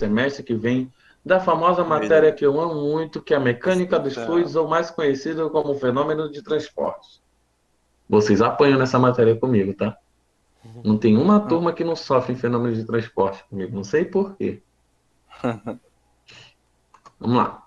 semestre que vem da famosa matéria que eu amo muito, que é a mecânica dos fluidos, ou mais conhecido como fenômeno de transporte. Vocês apanham nessa matéria comigo, tá? Não tem uma turma que não sofre em fenômenos de transporte comigo. Não sei por quê. Vamos lá.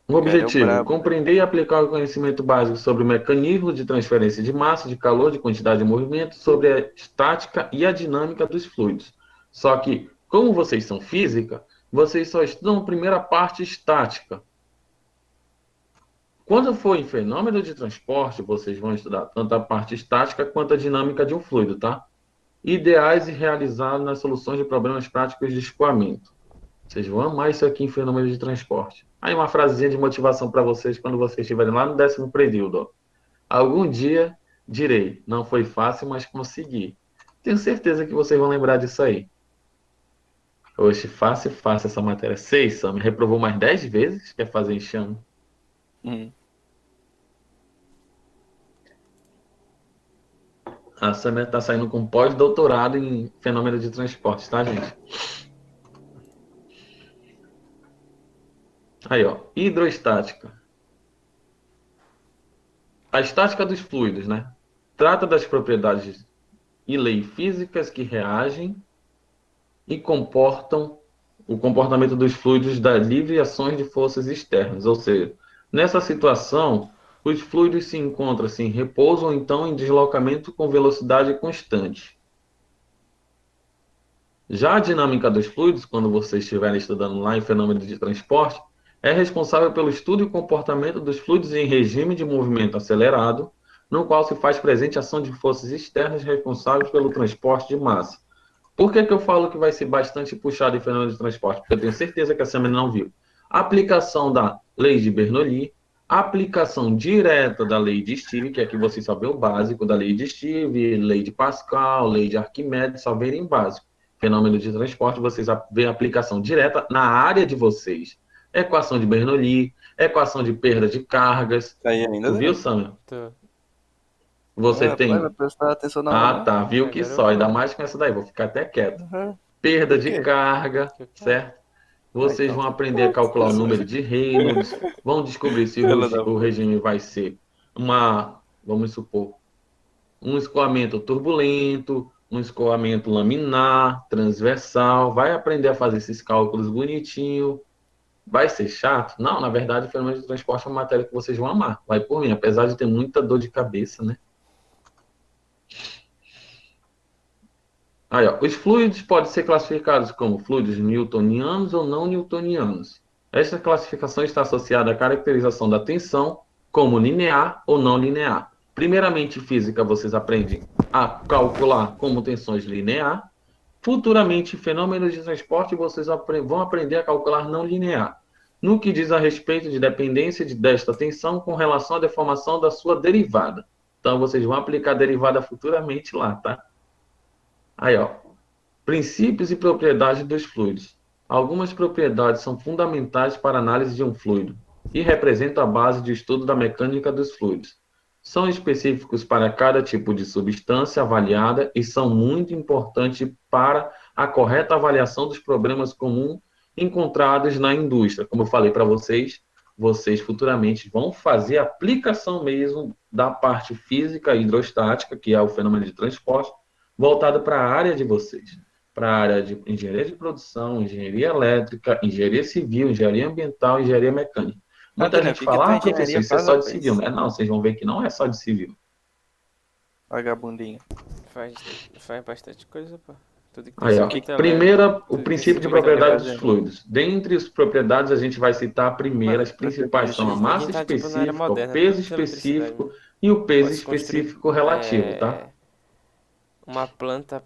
O objetivo: compreender e aplicar o conhecimento básico sobre o mecanismo de transferência de massa, de calor, de quantidade de movimento, sobre a estática e a dinâmica dos fluidos. Só que, como vocês são física, vocês só estudam a primeira parte estática. Quando for em fenômeno de transporte, vocês vão estudar tanto a parte estática quanto a dinâmica de um fluido, tá? Ideais e realizados nas soluções de problemas práticos de escoamento. Vocês vão amar isso aqui em fenômeno de transporte. Aí uma frasezinha de motivação para vocês quando vocês estiverem lá no 10º período. Ó. Algum dia direi, não foi fácil, mas consegui. Tenho certeza que vocês vão lembrar disso aí. Oxe, fácil essa matéria. 6, Sam, me reprovou mais 10 vezes? Quer fazer enxame? A Sam está saindo com pós-doutorado em fenômeno de transporte, tá, gente? Aí, ó, hidroestática. A estática dos fluidos, né? Trata das propriedades e leis físicas que reagem e comportam o comportamento dos fluidos das livres ações de forças externas. Ou seja, nessa situação, os fluidos se encontram em repouso ou então em deslocamento com velocidade constante. Já a dinâmica dos fluidos, quando vocês estiverem estudando lá em fenômeno de transporte, é responsável pelo estudo e comportamento dos fluidos em regime de movimento acelerado, no qual se faz presente a ação de forças externas responsáveis pelo transporte de massa. Por que eu falo que vai ser bastante puxado em fenômeno de transporte? Porque eu tenho certeza que a Samia não viu. Aplicação da lei de Bernoulli, aplicação direta da lei de Steve, que aqui vocês só vê o básico da lei de Steve, lei de Pascal, lei de Arquimedes, só verem básico. Fenômeno de transporte, vocês vê a aplicação direta na área de vocês. Equação de Bernoulli, equação de perda de cargas. Tá aí ainda, Tu viu, Samia? Tô. Você Rapaz, tem. vai prestar atenção na aula, Ah, não? tá. Viu que Agora eu só. Ainda vou. mais com essa daí. Vou ficar até quieto. Perda Por de quê? carga, Que eu quero. certo? Vocês então vão tá aprender a calcular o número de Reynolds, vão descobrir se Fila da o puta. regime vai ser vamos supor, um escoamento turbulento, um escoamento laminar, transversal, vai aprender a fazer esses cálculos bonitinho. Vai ser chato? Não, na verdade, o fenômeno de transporte é uma matéria que vocês vão amar. Vai por mim, apesar de ter muita dor de cabeça, né? Aí, ó, os fluidos podem ser classificados como fluidos newtonianos ou não newtonianos. Esta classificação está associada à caracterização da tensão como linear ou não linear. Primeiramente, em física, vocês aprendem a calcular como tensões linear. Futuramente, em fenômenos de transporte, vocês vão aprender a calcular não linear. No que diz a respeito de dependência desta tensão com relação à deformação da sua derivada. Então, vocês vão aplicar a derivada futuramente lá, tá? Aí, ó. Princípios e propriedades dos fluidos. Algumas propriedades são fundamentais para a análise de um fluido e representam a base de estudo da mecânica dos fluidos. São específicos para cada tipo de substância avaliada e são muito importantes para a correta avaliação dos problemas comuns encontrados na indústria. Como eu falei para vocês, vocês futuramente vão fazer a aplicação mesmo da parte física e hidrostática, que é o fenômeno de transporte, voltado para a área de vocês, para a área de engenharia de produção, engenharia elétrica, engenharia civil, engenharia ambiental, engenharia mecânica. Muita Antônio, o gente que que fala, tua professor, engenharia isso é faz, só de rapaz? civil. Não, vocês vão ver que não é só de civil. Vagabundinho. Faz bastante coisa, pô. Tudo que tem Aí, ó. cimento elétrico. Primeira, o Tudo que tem princípio de cimento propriedade dos elétrico. fluidos. Dentre as propriedades, a gente vai citar a primeira, as principais são a massa Ninguém tá, tipo, na era específica, o moderna. peso Tudo de eletricidade, específico mano. e o peso Pode se construir específico relativo, tá? uma planta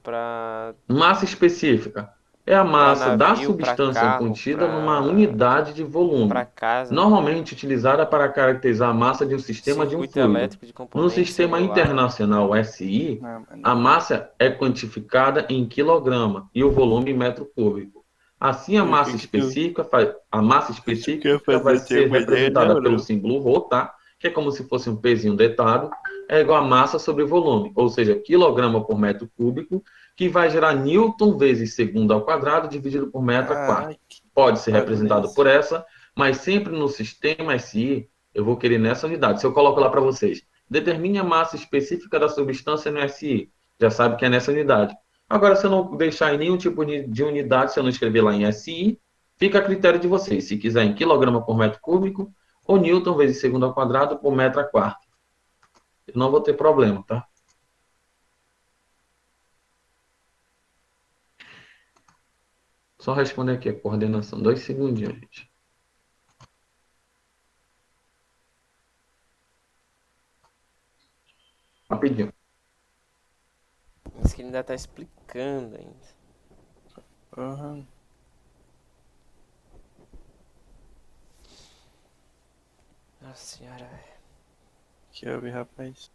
Massa específica é a pra massa da navio, pra substância carro, contida numa unidade de pra volume, casa. normalmente utilizada para caracterizar a massa de um sistema de um Circuito fluido. elétrico de No componente sistema celular. internacional SI, Não, mas a não. massa é quantificada em quilograma e o volume em metro cúbico. Assim, O que que tu a massa quer específica vai fazer? Tem ser uma ideia, representada não, pelo não? símbolo ρ, tá? Que é como se fosse um pezinho deitado, é igual a massa sobre volume, ou seja, quilograma por metro cúbico, que vai gerar newton vezes segundo ao quadrado dividido por metro a quarto. Caralho, que Pode ser bagulho é representado esse? por essa, mas sempre no sistema SI eu vou querer nessa unidade. Se eu coloco lá para vocês, determine a massa específica da substância no SI, já sabe que é nessa unidade. Agora, se eu não deixar em nenhum tipo de unidade, se eu não escrever lá em SI, fica a critério de vocês. Se quiser em quilograma por metro cúbico, ou newton vezes segundo ao quadrado por metro a quarto. Eu não vou ter problema, tá? Só responder aqui a coordenação. 2 segundinhos, gente. Rapidinho. Mas que ele ainda tá explicando ainda. Porra. Nossa senhora, velho. Que houve, rapaz?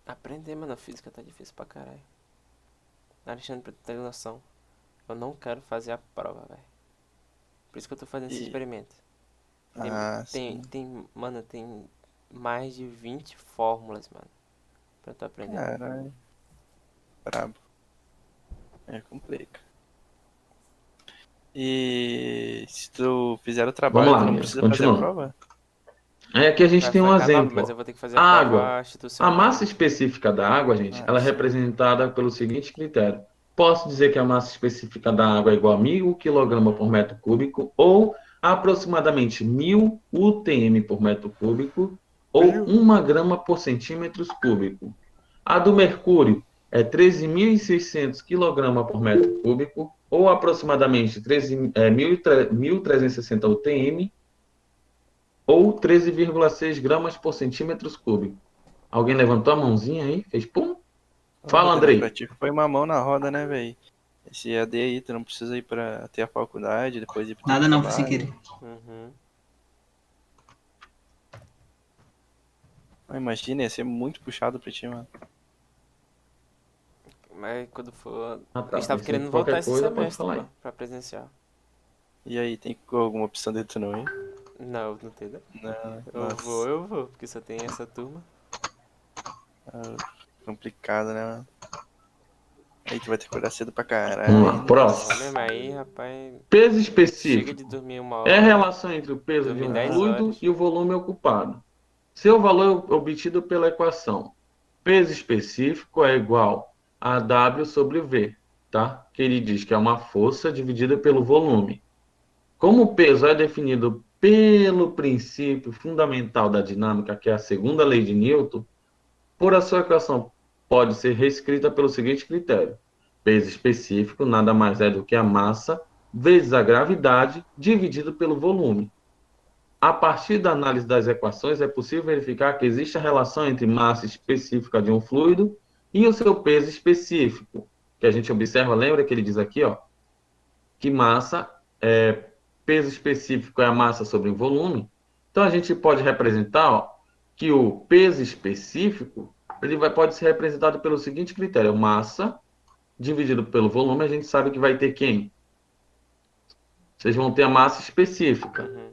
Aprender, mano, a física tá difícil pra caralho. Alexandre, pra tu ter noção, eu não quero fazer a prova, velho. Por isso que eu tô fazendo esse E... experimento. Tem, Ah, tem, sim. tem, mano, tem mais de 20 fórmulas, mano, pra tu aprender. Caralho. Brabo. É, complica. E se tu fizer o Vamos trabalho, lá, tu não meninas. precisa fazer a Continuando. prova? Aqui a gente Vai tem um ficar nova, exemplo. mas eu Ó. vou ter que fazer a Água. prova A institucional. massa específica da água, gente, Ah, ela é sim. representada pelo seguinte critério. Posso dizer que a massa específica da água é igual a 1.000 kg por metro cúbico ou aproximadamente 1.000 UTM por metro cúbico ou Viu? 1 grama por centímetros cúbico. A do mercúrio é 13.600 kg por metro cúbico ou aproximadamente 1.360 UTM ou 13,6 gramas por centímetros cúbico. Alguém levantou a mãozinha aí? Fez pum? Porra, Fala, Daniel, pra Andrei. ti foi uma mão na roda, né, velho? Esse EAD aí, tu não precisa ir pra ter a faculdade, depois ir pro teu Nada não, foi sem trabalho. querer. Uhum. Ah, imagina, ia ser muito puxado pra ti, mano. Mas quando for. Ah, Eu tá. estava Pensei que querendo voltar qualquer esse coisa pode semestre, falar pô, aí. pra presencial. E aí, tem alguma opção de tu não ir? Não, não tem, né? Não, Eu nossa, vou, porque só tem essa turma. complicado, né, mano? Aí tu vai ter que acordar cedo pra Vamos caralho lá. ainda. Vou Próximo. mesmo aí, rapaz. Peso Chega de específico. dormir uma É a hora, relação entre o peso de dormir um 10 fluido horas. e o volume ocupado. Seu valor obtido pela equação. Peso específico é igual a W sobre V, tá? Que ele diz que é uma força dividida pelo volume. Como o peso é definido pelo princípio fundamental da dinâmica, que é a segunda lei de Newton, por a sua equação pode ser reescrita pelo seguinte critério: peso específico nada mais é do que a massa vezes a gravidade dividido pelo volume. A partir da análise das equações, é possível verificar que existe a relação entre massa específica de um fluido e o seu peso específico, que a gente observa, lembra que ele diz aqui, ó, que massa é peso específico é a massa sobre o volume. Então a gente pode representar, ó, que o peso específico pode ser representado pelo seguinte critério: massa dividido pelo volume, a gente sabe que vai ter quem? Vocês vão ter a massa específica. Uhum.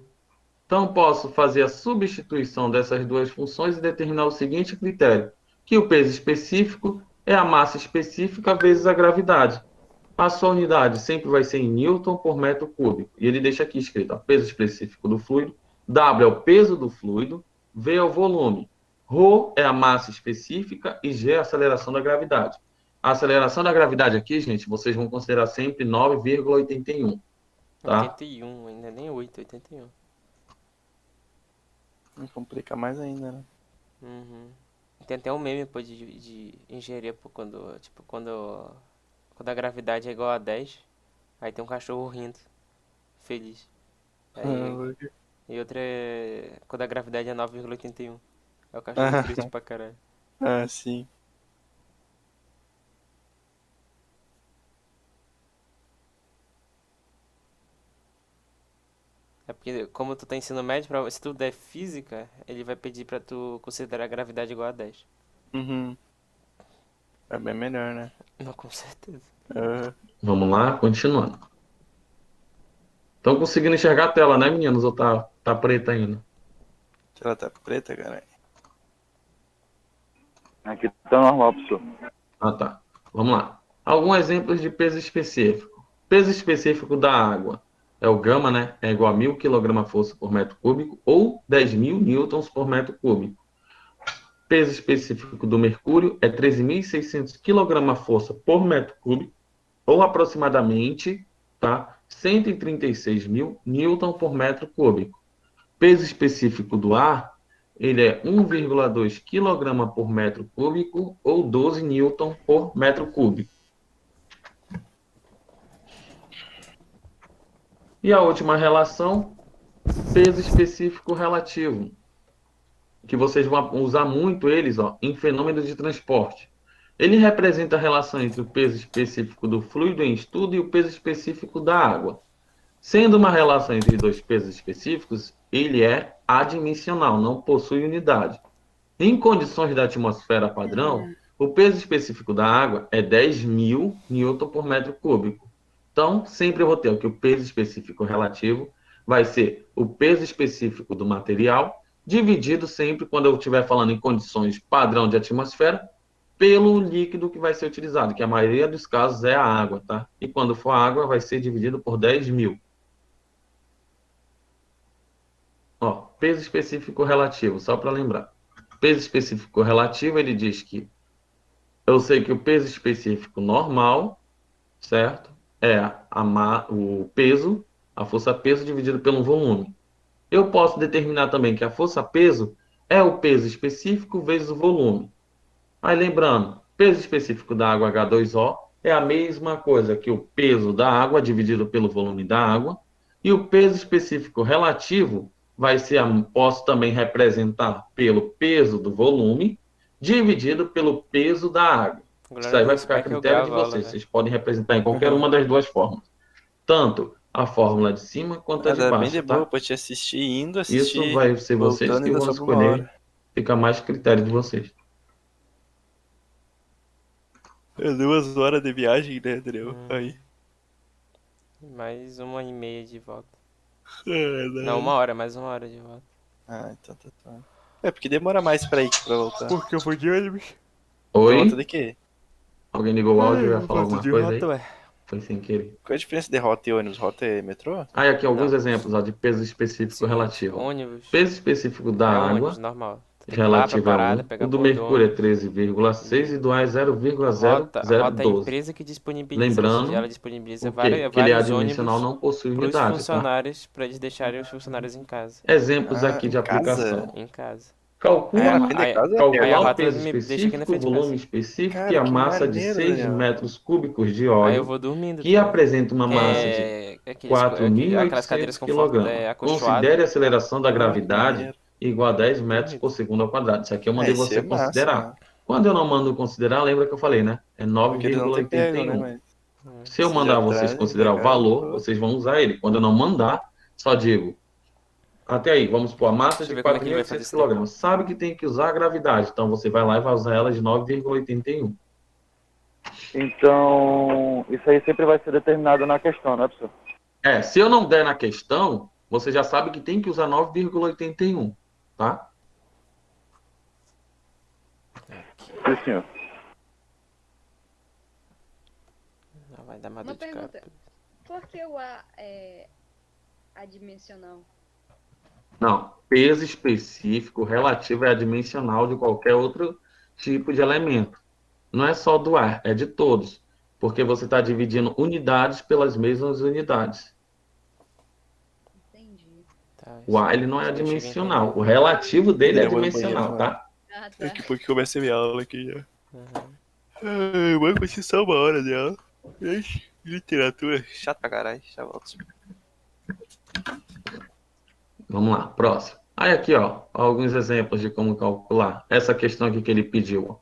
Então posso fazer a substituição dessas duas funções e determinar o seguinte critério: que o peso específico é a massa específica vezes a gravidade. A sua unidade sempre vai ser em newton por metro cúbico. E ele deixa aqui escrito: ó, peso específico do fluido, W é o peso do fluido, V é o volume, ρ é a massa específica e G é a aceleração da gravidade. A aceleração da gravidade aqui, gente, vocês vão considerar sempre 9,81, tá? 81, ainda nem 8, 81. Complica mais ainda, né? Uhum. Tem até um meme, pô, de engenharia, pô, quando a gravidade é igual a 10, aí tem um cachorro rindo, feliz. Aí, e outra é quando a gravidade é 9,81. É o cachorro triste pra caralho. Ah, sim. É porque, como tu tá ensino médio, se tu der física, ele vai pedir pra tu considerar a gravidade igual a 10. Uhum. É bem melhor, né? Não, com certeza. Vamos lá, continuando. Estão conseguindo enxergar a tela, né, meninos? Ou tá preta ainda? Ela tá preta, cara. Aqui tá normal, professor. Ah, tá. Vamos lá. Alguns exemplos de peso específico. Peso específico da água é o gama, né? É igual a 1.000 kg-força por metro cúbico ou 10.000 newtons por metro cúbico. Peso específico do mercúrio é 13.600 kg-força por metro cúbico ou aproximadamente, tá? 136.000 newton por metro cúbico. Peso específico do ar, ele é 1,2 kg por metro cúbico ou 12 newton por metro cúbico. E a última relação, peso específico relativo, que vocês vão usar muito eles, ó, em fenômenos de transporte. Ele representa a relação entre o peso específico do fluido em estudo e o peso específico da água. Sendo uma relação entre dois pesos específicos, ele é adimensional, não possui unidade. Em condições da atmosfera padrão, o peso específico da água é 10.000 newton por metro cúbico. Então, sempre eu vou ter que o peso específico relativo vai ser o peso específico do material, dividido sempre, quando eu estiver falando em condições padrão de atmosfera, pelo líquido que vai ser utilizado, que a maioria dos casos é a água, tá? E quando for água, vai ser dividido por 10.000. Ó, peso específico relativo, só para lembrar. Peso específico relativo, ele diz que eu sei que o peso específico normal, certo? É o peso, a força-peso dividido pelo volume. Eu posso determinar também que a força-peso é o peso específico vezes o volume. Aí lembrando, peso específico da água H2O é a mesma coisa que o peso da água dividido pelo volume da água. E o peso específico relativo vai ser, posso também representar pelo peso do volume dividido pelo peso da água. Isso Glória a aí vai Deus, ficar a pai, que eu critério de gravo a aula, vocês. velho. Vocês podem representar em qualquer uma das duas formas. Tanto a fórmula de cima quanto a de Nada, bem de baixo, boa tá? pra te assistir indo, Isso assistir, vai ser vocês voltando, que ainda vão sobra uma escolher. hora. Fica mais a critério de vocês. É 2 horas de viagem, né, Daniel? Aí. Mais 1h30 de volta. É, Não, 1 hora, mais 1 hora de volta. Ah, então tá. É, porque demora mais pra ir que pra voltar. Porque eu vou de ônibus. Pra volta Oi? de quê? Alguém ligou o áudio e ia falar Volta alguma de coisa aí? rota, ué. Foi sem querer. Qual é a diferença de rota e ônibus? Rota é metrô? Aí aqui alguns Não. exemplos ó, de peso específico Seguinte, relativo. ônibus Peso específico da é um ônibus água, normal. Tu tem que ir lá pra relativo é parada, 1. pegar O a do porra do mercúrio é ônibus. 13,6 e do ar é Rota é a 0,0012. empresa que disponibiliza. Ou seja, ela Lembrando disponibiliza o quê? Que ele é vários adimensional, ônibus não possui pros unidade, tá? funcionários, pra eles deixarem os funcionários em casa. Exemplos Ah, aqui em de casa? aplicação. Em casa. Aí Calcula, a, Ah, ro- vem de aí, casa é aí a calcular o perto. rota peso me deixa aqui na específico, frente de casa. volume específico e Cara, a que massa de maneiro, 6 Daniel. metros cúbicos de Aí eu óleo, vou dormindo, que tá ligado? apresenta uma Que massa de aquelas cadeiras 4.800 kg. Considere acolchoadas. a aceleração da Ah, que gravidade maneiro. igual a 10 metros Dormido. por segundo ao quadrado. Isso aqui eu Ah, mandei isso é você massa, considerar. mano. Quando eu não mando considerar, lembra que eu falei, né? É Porque eles não te pegam, né, 9,81. mas Se eu se já mandar tá vocês considerar o pegado, valor, pô. vocês vão usar ele. Quando eu não mandar, só digo, até aí, vamos pôr a massa Deixa eu de ver como é que ele vai fazer 4.800 isso daí. kg. Sabe que tem que usar a gravidade, então você vai lá e vai usar ela de 9,81. Então, isso aí sempre vai ser determinado na questão, né, professor? Se eu não der na questão, você já sabe que tem que usar 9,81, tá? Sim, senhor. Não vai dar uma Uma dor de pergunta. capa. Por que o A é adimensional? Não, peso específico relativo é adimensional de qualquer outro tipo de elemento. Não é só do ar, é de todos, porque você está dividindo unidades pelas mesmas unidades. Entendi. Tá, O ar ele não é isso eu cheguei a adimensional, entender. o relativo dele é Eu vou no banheiro, adimensional, mano. tá? Ah, tá. Daqui a pouco começa a minha aula aqui já. Uhum. Ai, mano, vai ser só 1 hora de aula. Ixi, literatura, chato pra caralho. Já volto. Vamos lá, próximo. Aí aqui, ó, alguns exemplos de como calcular. Essa questão aqui que ele pediu, ó.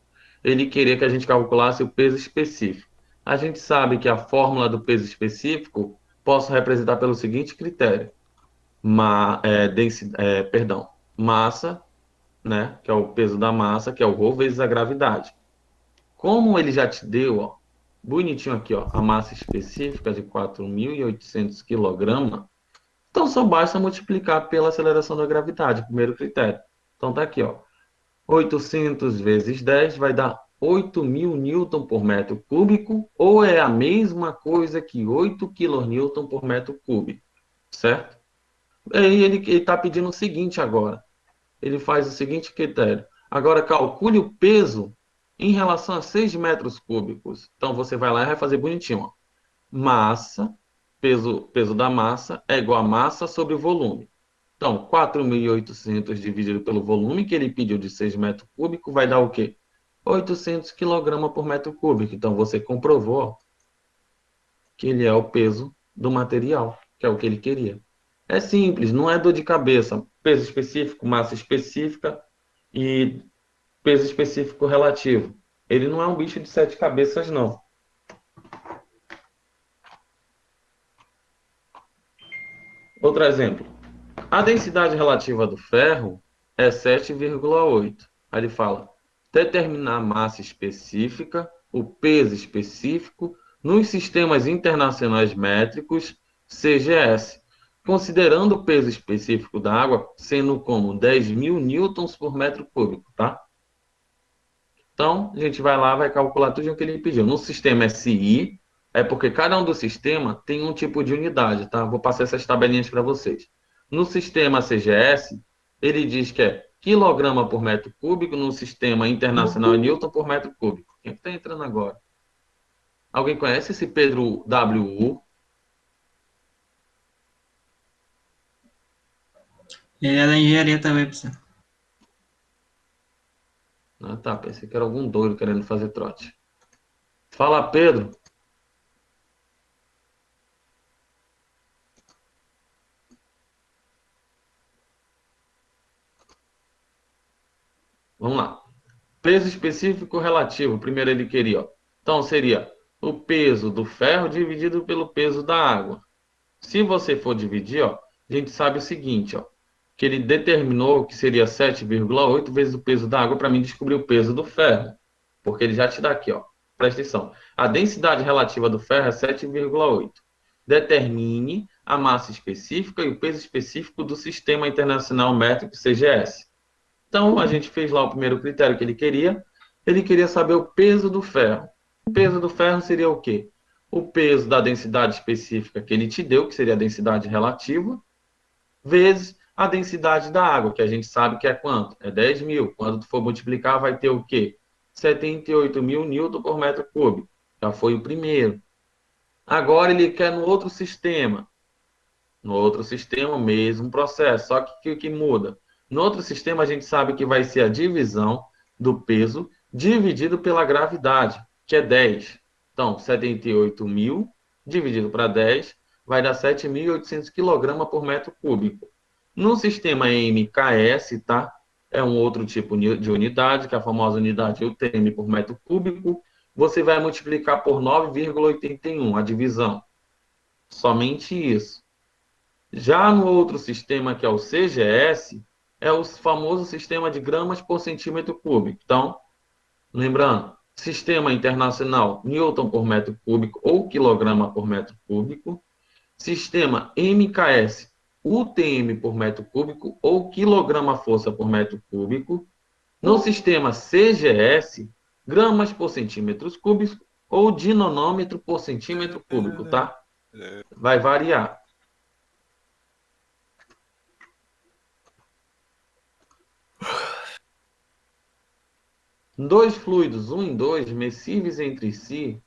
Ele queria que a gente calculasse o peso específico. A gente sabe que a fórmula do peso específico posso representar pelo seguinte critério. Massa, né, que é o peso da massa, que é o ρ vezes a gravidade. Como ele já te deu, ó, bonitinho aqui, ó, a massa específica de 4.800 kg, então só basta multiplicar pela aceleração da gravidade, primeiro critério. Então tá aqui, ó. 800 vezes 10 vai dar 8.000 newton por metro cúbico, ou é a mesma coisa que 8 kN por metro cúbico, certo? Aí ele está pedindo o seguinte agora. Ele faz o seguinte critério. Agora calcule o peso em relação a 6 metros cúbicos. Então você vai lá e vai fazer bonitinho. Ó. Massa, peso da massa é igual a massa sobre o volume. Então, 4.800 dividido pelo volume que ele pediu de 6 metros cúbicos vai dar o quê? 800 kg por metro cúbico. Então, você comprovou ó, que ele é o peso do material, que é o que ele queria. É simples, não é dor de cabeça. Peso específico, massa específica e peso específico relativo. Ele não é um bicho de 7 cabeças, não. Outro exemplo. A densidade relativa do ferro é 7,8. Aí ele fala, determinar a massa específica, o peso específico, nos sistemas internacionais métricos, CGS, considerando o peso específico da água sendo como 10.000 newtons por metro cúbico, tá? Então, a gente vai lá, vai calcular tudo o que ele pediu. No sistema SI, é porque cada um do sistema tem um tipo de unidade, tá? Vou passar essas tabelinhas para vocês. No sistema CGS, ele diz que é quilograma por metro cúbico, no sistema internacional é newton por metro cúbico. Quem está entrando agora? Alguém conhece esse Pedro WU? Ele é da engenharia também, professor. Ah, tá. Pensei que era algum doido querendo fazer trote. Fala, Pedro. Vamos lá. Peso específico relativo. Primeiro ele queria, ó. Então seria o peso do ferro dividido pelo peso da água. Se você for dividir, ó, a gente sabe o seguinte, ó, que ele determinou que seria 7,8 vezes o peso da água para mim descobrir o peso do ferro. Porque ele já te dá aqui, ó. Presta atenção. A densidade relativa do ferro é 7,8. Determine a massa específica e o peso específico do Sistema Internacional Métrico CGS. Então, a gente fez lá o primeiro critério que ele queria. Ele queria saber o peso do ferro. O peso do ferro seria o quê? O peso da densidade específica que ele te deu, que seria a densidade relativa, vezes a densidade da água, que a gente sabe que é quanto? É 10.000. Quando tu for multiplicar, vai ter o quê? 78.000 newton por metro cúbico. Já foi o primeiro. Agora ele quer no outro sistema. No outro sistema, o mesmo processo. Só que o que muda? No outro sistema, a gente sabe que vai ser a divisão do peso dividido pela gravidade, que é 10. Então, 78.000 dividido para 10 vai dar 7.800 kg por metro cúbico. No sistema MKS, tá? É um outro tipo de unidade, que é a famosa unidade UTM por metro cúbico. Você vai multiplicar por 9,81, a divisão. Somente isso. Já no outro sistema, que é o CGS, é o famoso sistema de gramas por centímetro cúbico. Então, lembrando, sistema internacional, newton por metro cúbico ou quilograma por metro cúbico. Sistema MKS, UTM por metro cúbico ou quilograma-força por metro cúbico. No sistema CGS, gramas por centímetros cúbicos ou dinanômetro por centímetro cúbico, tá? Vai variar. Dois fluidos, 1 e 2, mescíveis entre si,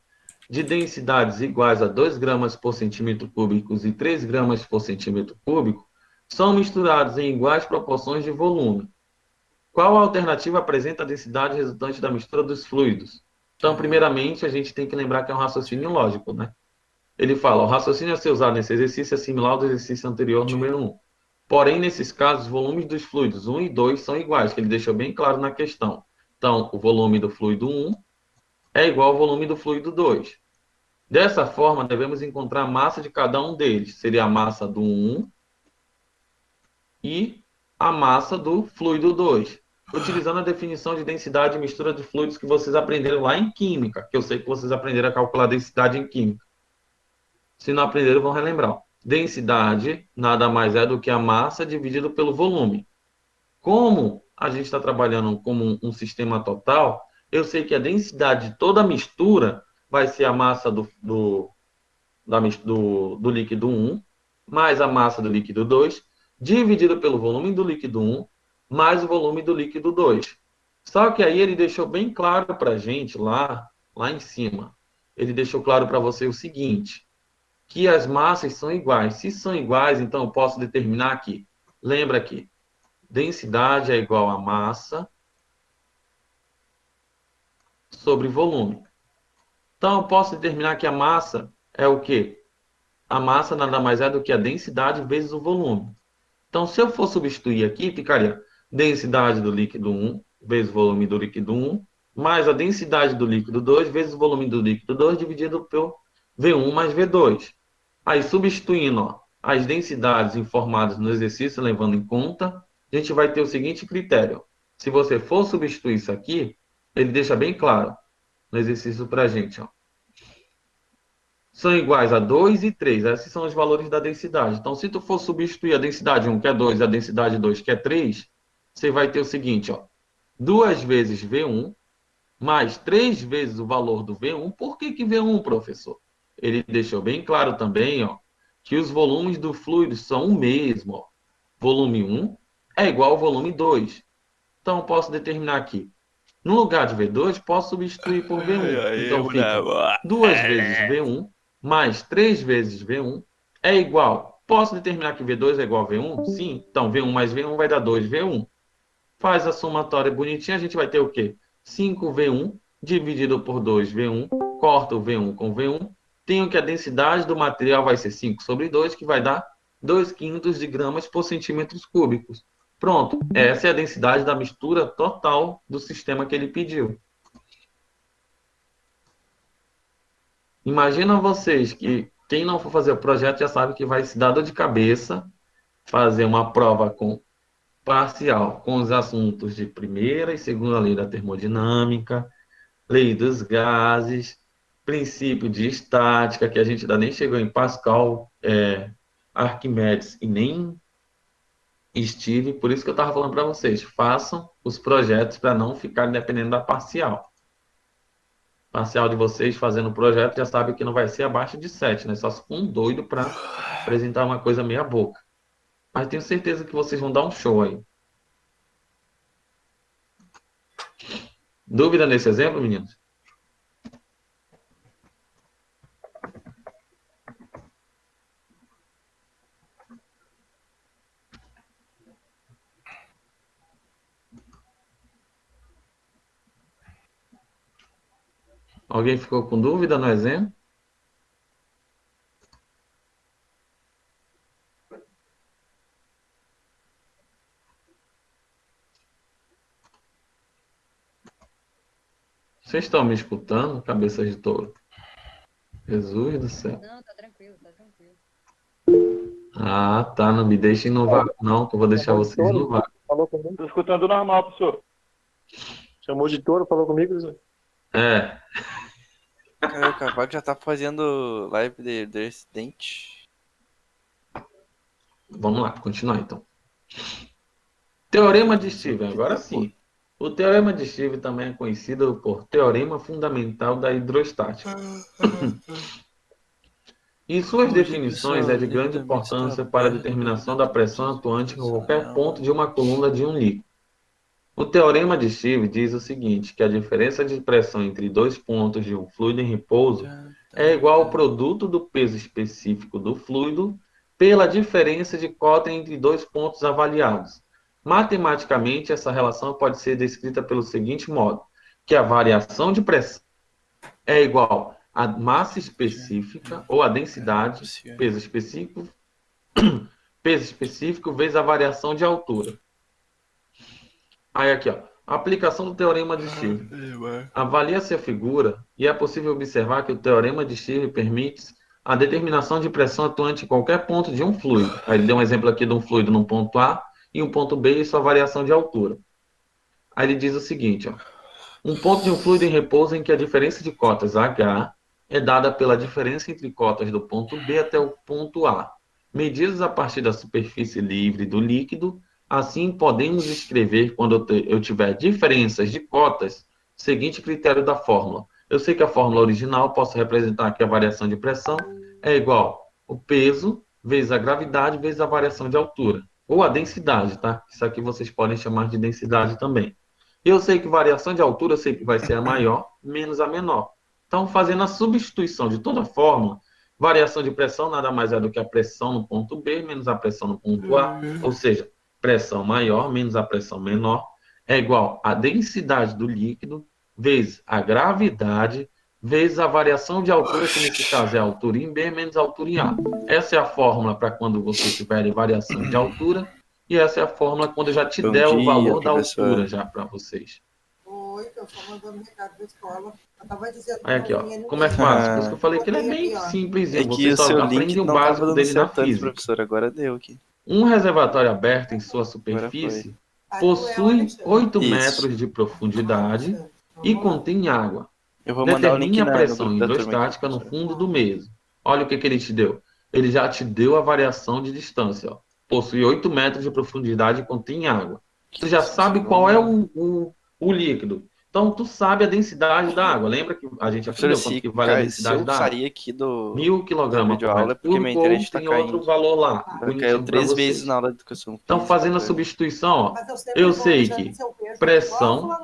de densidades iguais a 2 gramas por centímetro cúbico e 3 gramas por centímetro cúbico, são misturados em iguais proporções de volume. Qual alternativa apresenta a densidade resultante da mistura dos fluidos? Então, primeiramente, a gente tem que lembrar que é um raciocínio lógico, né? Ele fala, o raciocínio a ser usado nesse exercício é similar ao do exercício anterior, número 1. Porém, nesses casos, os volumes dos fluidos 1 e 2 são iguais, que ele deixou bem claro na questão. Então, o volume do fluido 1 é igual ao volume do fluido 2. Dessa forma, devemos encontrar a massa de cada um deles. Seria a massa do 1 e a massa do fluido 2. Utilizando a definição de densidade e mistura de fluidos que vocês aprenderam lá em Química, que eu sei que vocês aprenderam a calcular densidade em Química. Se não aprenderam, vão relembrar. Densidade nada mais é do que a massa dividido pelo volume. Como a gente está trabalhando como um sistema total, eu sei que a densidade de toda a mistura vai ser a massa do líquido 1 mais a massa do líquido 2, dividido pelo volume do líquido 1 mais o volume do líquido 2. Só que aí ele deixou bem claro para a gente lá em cima. Ele deixou claro para você o seguinte, que as massas são iguais. Se são iguais, então eu posso determinar aqui. Lembra aqui, densidade é igual a massa sobre volume. Então eu posso determinar que a massa é o quê? A massa nada mais é do que a densidade vezes o volume. Então, se eu for substituir aqui, ficaria densidade do líquido 1 vezes o volume do líquido 1, mais a densidade do líquido 2 vezes o volume do líquido 2, dividido por V1 mais V2. Aí, substituindo as densidades informadas no exercício, levando em conta, a gente vai ter o seguinte critério. Se você for substituir isso aqui, ele deixa bem claro no exercício para a gente. São iguais a 2 e 3. Esses são os valores da densidade. Então, se tu for substituir a densidade 1, que é 2, e a densidade 2, que é 3, você vai ter o seguinte, 2 vezes V1 mais 3 vezes o valor do V1. Por que V1, professor? Ele deixou bem claro também, que os volumes do fluido são o mesmo. Volume 1 é igual ao volume 2. Então, eu posso determinar aqui. No lugar de V2, posso substituir por V1. Então, fica 2 vezes V1 mais 3 vezes V1 é igual. Posso determinar que V2 é igual a V1? Sim. Então, V1 mais V1 vai dar 2V1. Faz a somatória bonitinha, a gente vai ter o quê? 5V1 dividido por 2V1. Corta o V1 com V1. Tenho que a densidade do material vai ser 5 sobre 2, que vai dar 2/5 de gramas por centímetros cúbicos. Pronto. Essa é a densidade da mistura total do sistema que ele pediu. Imagina vocês que quem não for fazer o projeto já sabe que vai se dar dor de cabeça fazer uma prova com parcial com os assuntos de primeira e segunda lei da termodinâmica, lei dos gases, princípio de estática, que a gente ainda nem chegou em Pascal, Arquimedes e nem Steve. Por isso que eu estava falando para vocês, façam os projetos para não ficar dependendo da parcial. Parcial de vocês fazendo o projeto já sabe que não vai ser abaixo de 7, né? Só se for um doido para apresentar uma coisa meia boca. Mas tenho certeza que vocês vão dar um show aí. Dúvida nesse exemplo, meninos? Alguém ficou com dúvida no exemplo? Vocês estão me escutando, cabeça de touro? Jesus do céu. Não, tá tranquilo, tá tranquilo. Ah, tá. Não me deixem inovar. Não, que eu vou deixar vocês inovar. Falou comigo? Tô escutando normal, professor. Chamou de touro, falou comigo, professor? É. Cara, o Cavaco já tá fazendo live de residente. Vamos lá, continuar então. Teorema de Steve, agora sim. O teorema de Steve também é conhecido por teorema fundamental da hidrostática. Em suas definições, é de grande importância para a determinação da pressão atuante em qualquer ponto de uma coluna de um líquido. O teorema de Steve diz o seguinte, que a diferença de pressão entre dois pontos de um fluido em repouso é igual ao produto do peso específico do fluido pela diferença de cota entre dois pontos avaliados. Matematicamente, essa relação pode ser descrita pelo seguinte modo, que a variação de pressão é igual à massa específica ou a densidade, peso específico vezes a variação de altura. Aí aqui, a aplicação do teorema de Steve. Avalia-se a figura e é possível observar que o teorema de Steve permite a determinação de pressão atuante em qualquer ponto de um fluido. Aí ele deu um exemplo aqui de um fluido num ponto A e um ponto B e sua variação de altura. Aí ele diz o seguinte, um ponto de um fluido em repouso em que a diferença de cotas H é dada pela diferença entre cotas do ponto B até o ponto A, medidas a partir da superfície livre do líquido Assim, podemos escrever, quando eu tiver diferenças de cotas, seguinte critério da fórmula. Eu sei que a fórmula original posso representar que a variação de pressão é igual o peso vezes a gravidade vezes a variação de altura. Ou a densidade, tá? Isso aqui vocês podem chamar de densidade também. Eu sei que variação de altura, eu sei que vai ser a maior menos a menor. Então, fazendo a substituição de toda a fórmula, variação de pressão nada mais é do que a pressão no ponto B menos a pressão no ponto A, ou seja, pressão maior menos a pressão menor é igual a densidade do líquido vezes a gravidade vezes a variação de altura, que nesse caso é a altura em B menos a altura em A. Essa é a fórmula para quando você tiver variação de altura, e essa é a fórmula quando eu já te der o valor da altura já para vocês. Oi, eu só mandando um recado da escola. Eu tava dizendo Aí aqui, ó, como é fácil. Por isso que eu falei que ele é bem simples. É que Você o só seu aprende link o não tava básico dando dele na certo antes, física. professor. Agora deu aqui. Um reservatório aberto em sua superfície possui 8 Isso. metros de profundidade e contém água. Eu vou mandar o link Determine a no pressão grupo da turma aqui, hidrostática no professor. fundo do mesmo. Olha o que ele te deu. Ele já te deu a variação de distância. Ó. Possui 8 metros de profundidade e contém água. Tu já sabe qual é o líquido. Então, tu sabe a densidade da água. Lembra que a gente aprendeu quanto que vale a densidade da água? Se eu sair aqui do 1000 kg por videoaula, é metro porque minha cúbico, ou internet tá tem outro caindo. valor lá. Caiu Bonitinho para 3 vocês. vezes na aula de educação física. Então, fazendo a substituição, ó, eu sei que pressão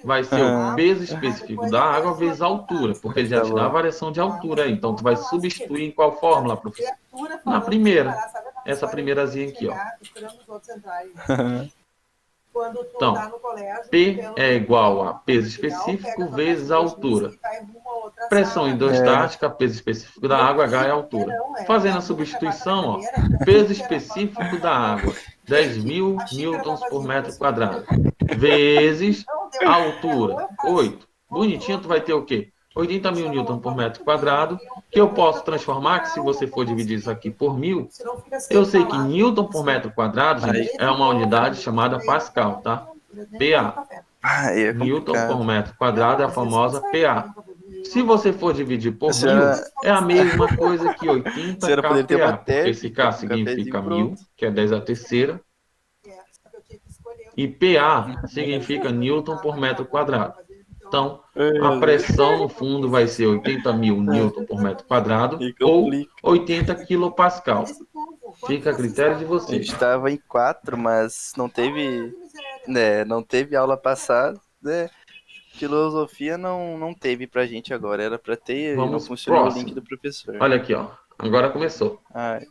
vai ser o peso específico da água vezes a altura, porque ele já te dá a variação de altura aí. Então, tu vai substituir em qual fórmula, professor? Na primeira. Essa primeirazinha aqui, ó. Então, P é igual a peso específico vezes a altura. Pressão hidrostática, peso específico da água, H é a altura. Fazendo a substituição, ó, peso específico da água, 10.000 newtons por metro quadrado, vezes a altura, 8. Bonitinho, tu vai ter o quê? 80.000 newtons por metro quadrado, que eu posso transformar, que se você for dividir isso aqui por 1000, eu sei que newton por metro quadrado, gente, é uma unidade chamada Pascal, tá? PA. Newton por metro quadrado é a famosa PA. Se você for dividir por 1000, é a mesma coisa que 80 kPa, porque esse K significa 1000, que é 10 a terceira, e PA significa newton por metro quadrado. Então, a pressão no fundo vai ser 80.000 newton por metro quadrado ou 80 kPa. Fica a critério de A vocês. gente estava em 4, mas não teve, não teve aula passada, né? Filosofia não teve pra gente agora, era pra ter, Vamos não funcionou próximo. o link do professor. Olha aqui, ó. Agora começou.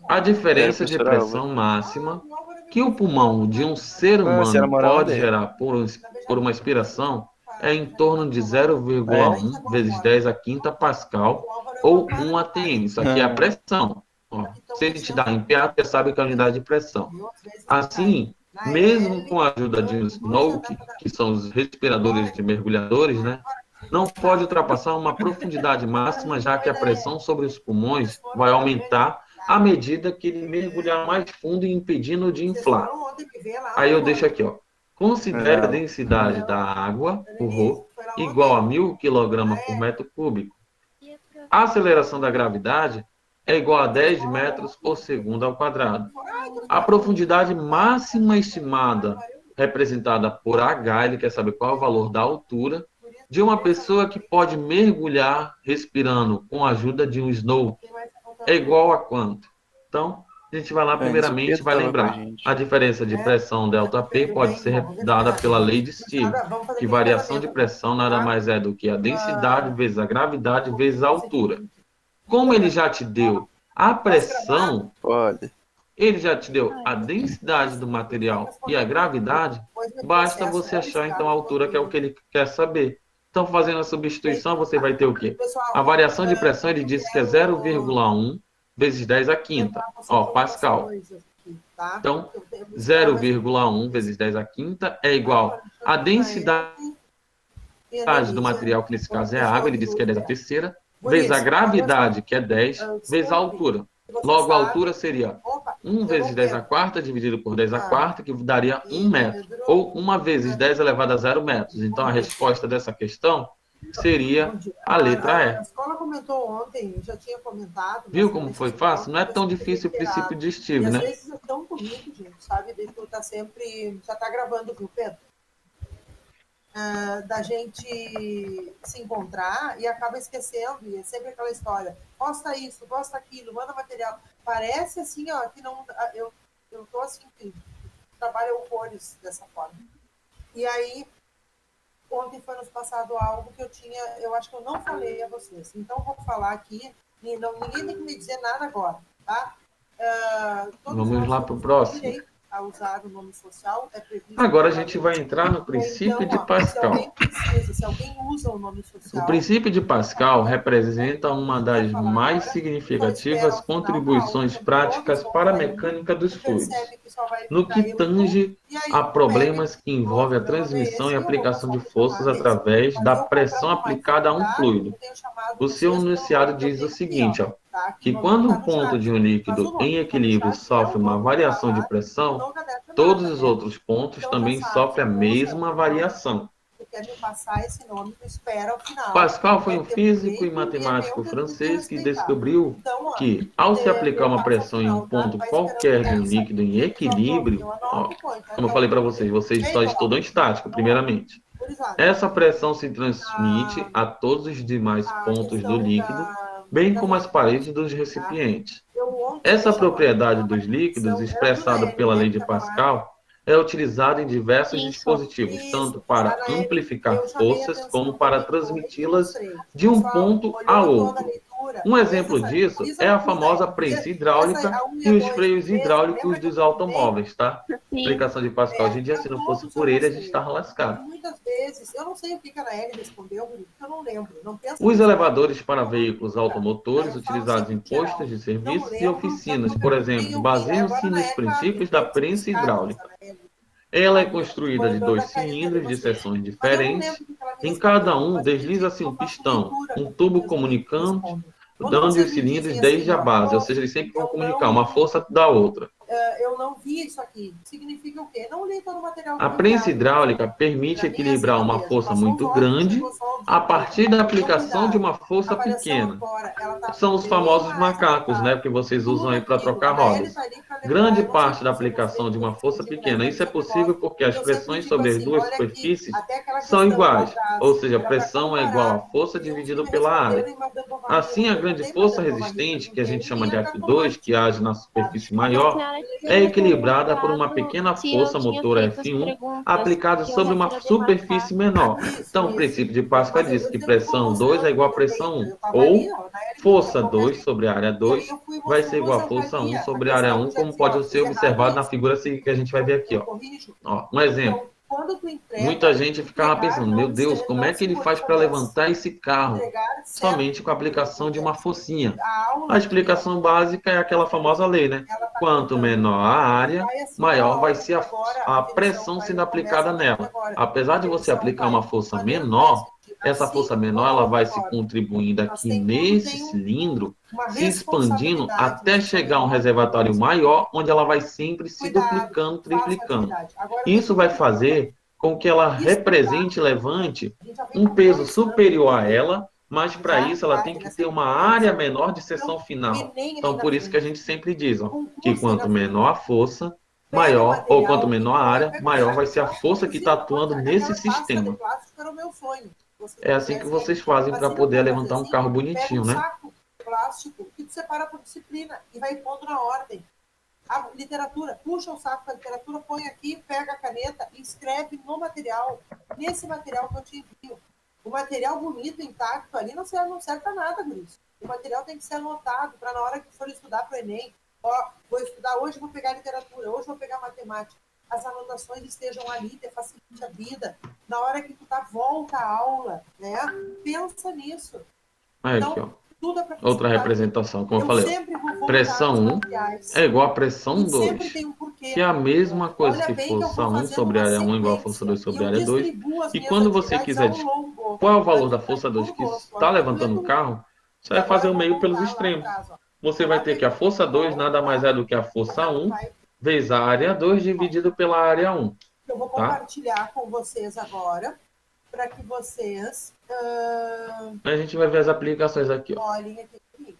A diferença de pressão máxima que o pulmão de um ser humano pode gerar por uma expiração é em torno de 0,1 vezes 10 a quinta Pascal ou 1 atm. Isso aqui é a pressão. Ó, se ele te dá em PA, você sabe que é a unidade de pressão. Assim, mesmo com a ajuda de um Snoke, que são os respiradores de mergulhadores, né, não pode ultrapassar uma profundidade máxima, já que a pressão sobre os pulmões vai aumentar à medida que ele mergulhar mais fundo e impedindo de inflar. Aí eu deixo aqui, ó. Considere a densidade da água, o Rho, igual a 1000 kg por metro cúbico. A aceleração da gravidade é igual a 10 metros por segundo ao quadrado. A profundidade máxima estimada, representada por H, ele quer saber qual é o valor da altura, de uma pessoa que pode mergulhar respirando com a ajuda de um Snoke, é igual a quanto? Então, a gente vai lá, primeiramente, vai lembrar. A diferença de pressão ΔP pode ser dada pela lei de Steve, que variação de pressão nada mais é do que a densidade vezes a gravidade vezes a altura. Como ele já te deu a pressão, ele já te deu a densidade do material e a gravidade, basta você achar, então, a altura, que é o que ele quer saber. Então, fazendo a substituição, você vai ter o quê? A variação de pressão, ele disse que é 0,1 vezes 10 a quinta, ó, Pascal. Então, 0,1 vezes 10 a quinta é igual a densidade do material, que nesse caso é a água, ele disse que é 10 a terceira, vezes a gravidade, que é 10, vezes a altura. Logo, a altura seria 1 vezes 10 a quarta dividido por 10 a quarta, que daria 1 metro. Ou 1 vezes 10 elevado a 0 metros. Então, a resposta dessa questão seria a letra E. A escola comentou ontem, já tinha comentado. Viu como foi fácil? Não é tão difícil o princípio de Steve, né? tão bonito, gente, sabe? De tu tá sempre... Já tá gravando, viu, Pedro? Da gente se encontrar e acaba esquecendo, e é sempre aquela história, posta isso, posta aquilo, manda material. Parece assim, ó, que não... Eu tô assim, que trabalho horrores dessa forma. E aí, ontem foi nos passado algo que eu acho que eu não falei a vocês. Então, vou falar aqui, e ninguém tem que me dizer nada agora, tá? Vamos lá para o próximo. Direito a usar o nome social é previsto. Agora a gente vai entrar no princípio de Pascal. Se alguém usa o nome social... O princípio de Pascal representa uma das mais significativas contribuições práticas para a mecânica dos fluidos, no que tange a problemas que envolvem a transmissão e aplicação de forças através da pressão aplicada a um fluido. O seu enunciado diz o seguinte, ó, que quando um ponto de um líquido em equilíbrio sofre uma variação de pressão, todos os outros pontos também sofrem a mesma variação. Pascal foi um físico e matemático francês que descobriu que, ao se aplicar uma pressão em um ponto qualquer de um líquido em equilíbrio, ó, como eu falei para vocês só estudam estática, primeiramente. Essa pressão se transmite a todos os demais pontos do líquido, bem como as paredes dos recipientes. Essa propriedade dos líquidos, expressada pela lei de Pascal, é utilizada em diversos dispositivos, tanto para amplificar forças como para transmiti-las de um ponto a outro. Um exemplo disso é a famosa prensa hidráulica e os freios hidráulicos dos automóveis, tá? Aplicação de Pascal hoje em dia, se não fosse por ele, a gente estava lascado. Muitas vezes, eu não sei o que a Anaele respondeu, porque eu não lembro. Os elevadores para veículos automotores utilizados em postos de serviços e oficinas, por exemplo, baseiam-se nos princípios da prensa hidráulica. Ela é construída de 2 cilindros de seções diferentes. Em cada um desliza-se um pistão, um tubo comunicante, dando os cilindros desde a base, ou seja, eles sempre vão comunicar uma força da outra. Eu não vi isso aqui. Significa o quê? Não li todo o material. A prensa hidráulica permite equilibrar uma força muito grande a partir da aplicação de uma força pequena. São os famosos macacos, né, que vocês usam aí para trocar rodas. Grande parte da aplicação de uma força pequena. Isso é possível porque as pressões sobre as duas superfícies são iguais, ou seja, a pressão é igual à força dividida pela área. Assim, a grande força resistente, que a gente chama de F2, que age na superfície maior, é equilibrada por uma pequena força motora F1 aplicada sobre uma superfície menor. Então, o princípio de Pascal diz que pressão 2 é igual a pressão 1, ou força 2 sobre a área 2 vai ser igual a força 1 sobre a área 1, como pode ser observado na figura que a gente vai ver aqui. Ó, um exemplo. Muita gente ficava pensando, meu Deus, como é que ele faz para levantar esse carro? Somente com a aplicação de uma forcinha. A explicação básica é aquela famosa lei, né? Quanto menor a área, maior vai ser a pressão sendo aplicada nela. Apesar de você aplicar uma força menor, essa força menor ela vai se contribuindo aqui nesse cilindro, se expandindo até chegar a um reservatório maior, onde ela vai sempre se duplicando, triplicando. Isso vai fazer com que ela represente, levante um peso superior a ela, mas para isso ela tem que ter uma área menor de seção final. Então, por isso que a gente sempre diz, ó, que quanto menor a força, maior, ou quanto menor a área, maior vai ser a força que está atuando nesse sistema. É assim que vocês fazem para poder levantar um carro bonitinho, né? Plástico que tu separa por disciplina e vai pondo na ordem. A literatura, puxa o saco da literatura, põe aqui, pega a caneta e escreve no material, nesse material que eu te envio. O material bonito, intacto ali, não serve para nada, Gris. O material tem que ser anotado para na hora que for estudar para o Enem. Ó, vou estudar hoje, vou pegar literatura, hoje vou pegar matemática. As anotações estejam ali, te facilite a vida. Na hora que tu volta à aula, né? Pensa nisso. Aí, então, aqui, ó. Outra representação, como eu falei. Pressão 1 é igual a pressão 2, que é a mesma coisa que força 1 sobre a área 1 igual a força 2 sobre a área 2. E quando você quiser qual é o valor da força 2 que está levantando o carro, você vai fazer o meio pelos extremos. Você vai ter que a força 2 nada mais é do que a força 1 vezes a área 2 dividido pela área 1. Eu vou compartilhar com vocês agora, para que vocês... A gente vai ver as aplicações aqui. Ó. Olhem aqui.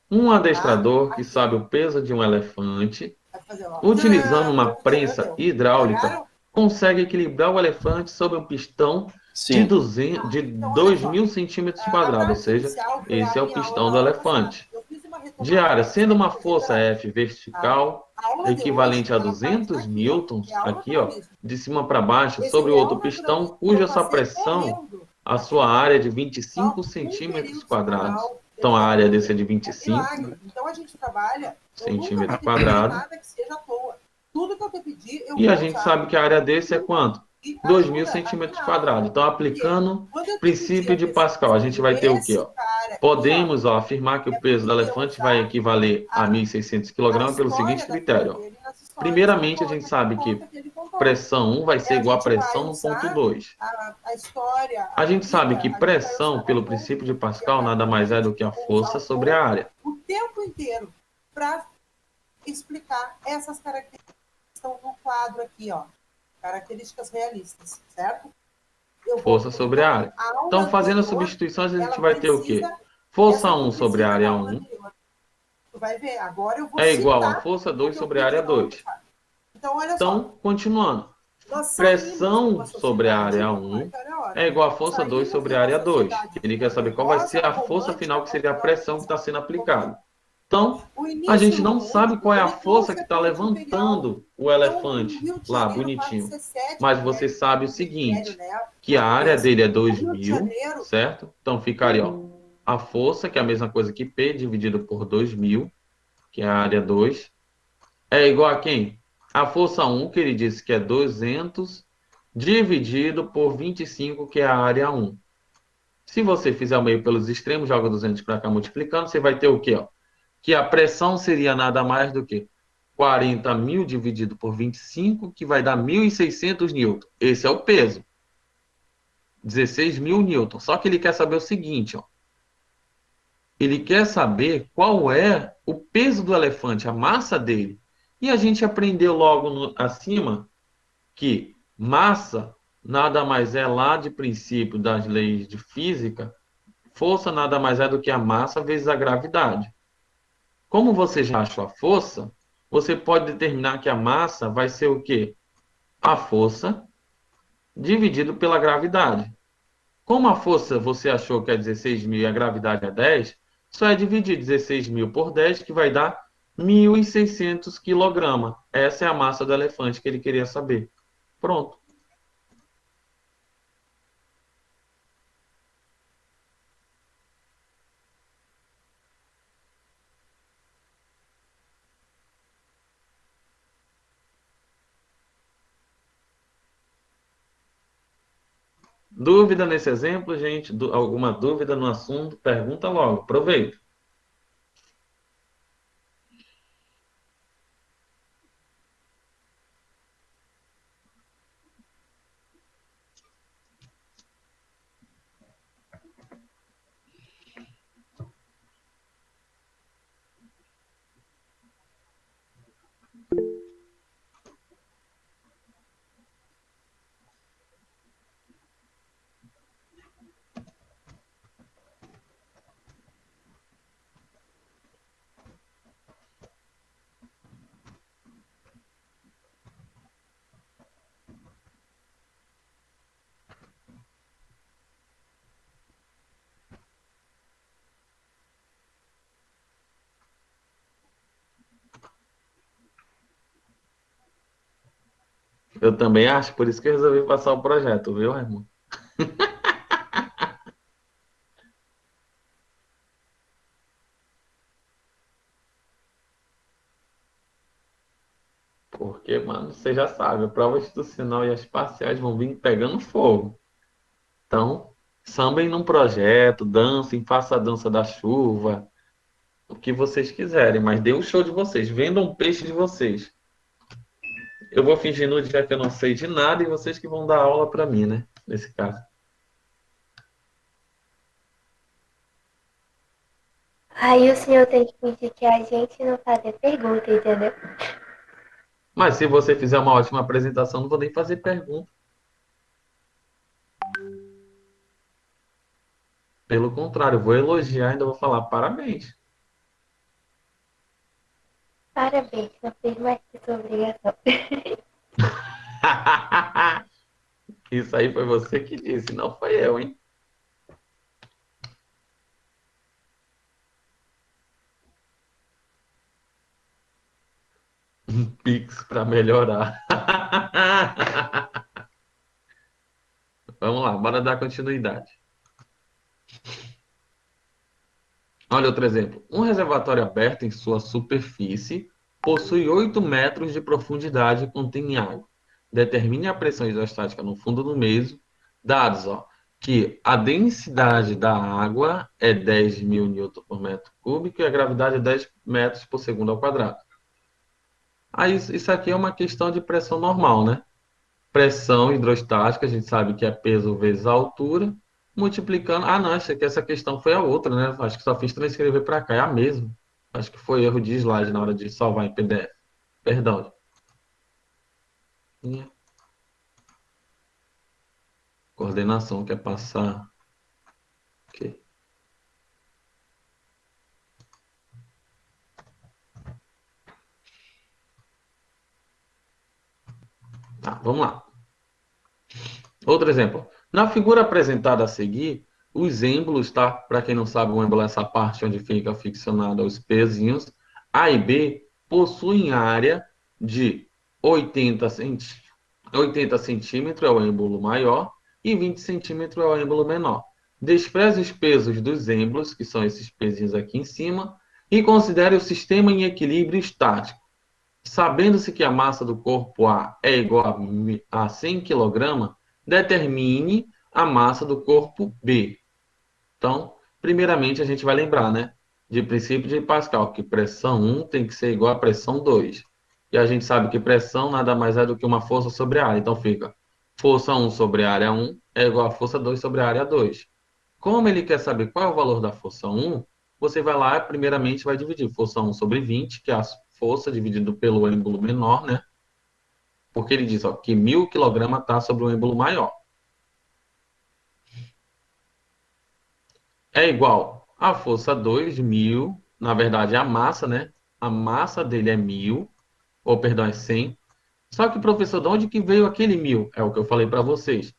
Um adestrador que sabe o peso de um elefante fazer ó. Utilizando uma Tchan, prensa deu. hidráulica, Pegaram? consegue equilibrar o elefante sobre um pistão de Sim. 2.000 centímetros A quadrados, ou parte seja, inicial foi esse é a o minha aula pistão da do aula passada. elefante. Eu fiz uma retomada Diária, sendo uma para vocês força verem, F vertical, A aula de equivalente hoje, a ela parte 200 aqui, ó. newtons, É aula aqui, ó, naturalismo. de cima para baixo, Esse sobre outro real pistão, naturalismo cuja eu sua passei pressão, correndo a aqui sua na área é de só 25 um centímetros período quadrados. semanal de Então, a área desse literatura. é de É 25 milagre. Então a gente trabalha, eu nunca vou centímetros te pedir quadrados. nada que seja à toa. Tudo que eu te pedir, eu E a vou gente usar. sabe que a área desse é quanto? E 2.000 ajuda aqui centímetros na quadrados. aula. Então, Porque aplicando quando eu o te pedir princípio a de Pascal, a pesquisa gente vai ter o quê? desse Ó? cara aqui, ó, Podemos afirmar que é o peso do porque eu elefante vai usar equivaler a a, 1.600 a kg pelo seguinte história da vida critério. Ó. dele nas histórias Primeiramente, a gente que ele sabe conta, que que ele contou. pressão 1 vai ser A igual a gente vai pressão no ponto usar 2. a história, A a gente sabe vida, que a gente vai pressão, usar a pelo princípio de conta e Pascal, nada mais é do praticamente que a eu vou usar força o sobre a ponto área. o tempo inteiro para explicar essas características que estão no quadro aqui, ó. Características realistas, certo? Força sobre a área. A Então, aula fazendo as anterior, substituições, a gente ela vai ter o quê? precisa, Força essa 1 tu sobre a precisa da área aula 1 anterior. Tu vai ver, agora eu vou é igual a citar força o 2 que eu sobre a pedi área na aula 2. passada. Então, olha só, Então, continuando. nós saímos de Pressão uma sobre a sociedade área 1 é igual a força 2 Saímos de sobre a uma área 2. sociedade Ele quer saber qual vai ser vitoriosa, a força romântica, final, que seria a pressão que está conformista. sendo aplicada. Então, O a início gente não sabe romântico, qual é a ele força trouxe que está aqui o imperial. levantando o Então, o elefante Rio de lá, Janeiro passa a bonitinho. ser sede Mas do você Império, sabe o do Império, seguinte, né, que a área português. dele é O Rio de 2.000, Janeiro, certo? Então ficaria, ó, a força, que é a mesma coisa que P dividido por 2.000, que é a área 2, é igual a quem? A força 1, que ele disse que é 200, dividido por 25, que é a área 1. Se você fizer o meio pelos extremos, joga 200 para cá multiplicando, você vai ter o quê? Ó? Que a pressão seria nada mais do que 40.000 dividido por 25, que vai dar 1.600 newton. Esse é o peso. 16.000 newton. Só que ele quer saber o seguinte, ó. Ele quer saber qual é o peso do elefante, a massa dele. E a gente aprendeu logo acima que massa nada mais é lá de princípio das leis de física, força nada mais é do que a massa vezes a gravidade. Como você já achou a força, você pode determinar que a massa vai ser o quê? A força dividido pela gravidade. Como a força você achou que é 16.000 e a gravidade é 10, só é dividir 16.000 por 10, que vai dar 1.600 kg. Essa é a massa do elefante que ele queria saber. Pronto. Dúvida nesse exemplo, gente? Alguma dúvida no assunto? Pergunta logo. Aproveita. Eu também acho, por isso que eu resolvi passar o projeto, viu, Raimundo? Porque, mano, você já sabe, a prova institucional e as parciais vão vir pegando fogo. Então, sambem num projeto, dancem, façam a dança da chuva, o que vocês quiserem, mas dê o show de vocês, vendam um peixe de vocês. Eu vou fingir no dia que eu não sei de nada e vocês que vão dar aula para mim, né? Nesse caso. Aí o senhor tem que pedir que a gente não fazer pergunta, entendeu? Mas se você fizer uma ótima apresentação, não vou nem fazer pergunta. Pelo contrário, eu vou elogiar e ainda vou falar parabéns. Parabéns, não fez mais que sua obrigação. Isso aí foi você que disse, não foi eu, hein? Um Pix para melhorar. Vamos lá, bora dar continuidade. Olha outro exemplo. Um reservatório aberto em sua superfície possui 8 metros de profundidade e contém água. Determine a pressão hidrostática no fundo do mesmo. Dados, ó, que a densidade da água é 10.000 newton por metro cúbico e a gravidade é 10 metros por segundo ao quadrado. Aí, isso aqui é uma questão de pressão normal, né? Pressão hidrostática, a gente sabe que é peso vezes a altura, multiplicando. Ah, não, acho que essa questão foi a outra, né? Acho que só fiz transcrever para cá, é a mesma. Acho que foi erro de slide na hora de salvar em PDF. Perdão. Minha coordenação quer passar. Ok. Tá, vamos lá. Outro exemplo. Na figura apresentada a seguir, os êmbolos, tá? Para quem não sabe, o êmbolo é essa parte onde fica ficcionado os pezinhos. A e B possuem área de 80 centímetros, é o êmbolo maior, e 20 centímetros é o êmbolo menor. Despreze os pesos dos êmbolos, que são esses pezinhos aqui em cima, e considere o sistema em equilíbrio estático. Sabendo-se que a massa do corpo A é igual a 100 kg, determine a massa do corpo B. Então, primeiramente, a gente vai lembrar, né, de princípio de Pascal, que pressão 1 tem que ser igual a pressão 2. E a gente sabe que pressão nada mais é do que uma força sobre a área. Então, fica força 1 sobre a área 1 é igual a força 2 sobre a área 2. Como ele quer saber qual é o valor da força 1, você vai lá, primeiramente, vai dividir força 1 sobre 20, que é a força dividido pelo êmbolo menor, né? Porque ele diz ó, que 1.000 kg está sobre o êmbolo maior. É igual a força 2, 1.000, na verdade, a massa, né? A massa dele é 1.000, ou perdão, é 100. Só que, professor, de onde que veio aquele 1.000? É o que eu falei para vocês.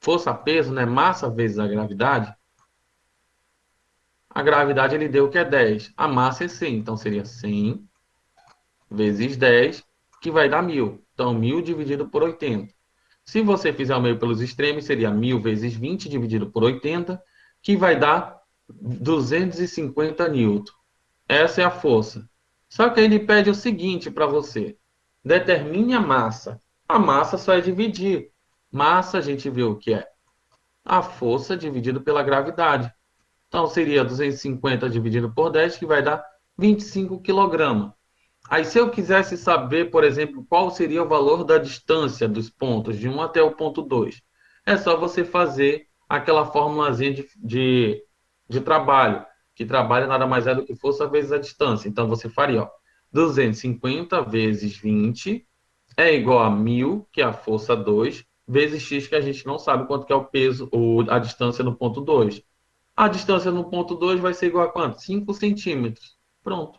Força-peso, né? Massa vezes a gravidade. A gravidade ele deu que é 10. A massa é 100, então seria 100 vezes 10, que vai dar 1.000. Então, 1.000 dividido por 80. Se você fizer o meio pelos extremos, seria 1.000 vezes 20 dividido por 80, que vai dar 250 newton. Essa é a força. Só que ele pede o seguinte para você. Determine a massa. A massa só é dividir. Massa, a gente viu que é a força dividido pela gravidade. Então, seria 250 dividido por 10, que vai dar 25 kg. Aí, se eu quisesse saber, por exemplo, qual seria o valor da distância dos pontos, de 1 até o ponto 2, é só você fazer aquela formulazinha de trabalho, que trabalho nada mais é do que força vezes a distância. Então, você faria, ó, 250 vezes 20 é igual a 1.000, que é a força 2, vezes x, que a gente não sabe quanto que é o peso, ou a distância no ponto 2. A distância no ponto 2 vai ser igual a quanto? 5 centímetros. Pronto.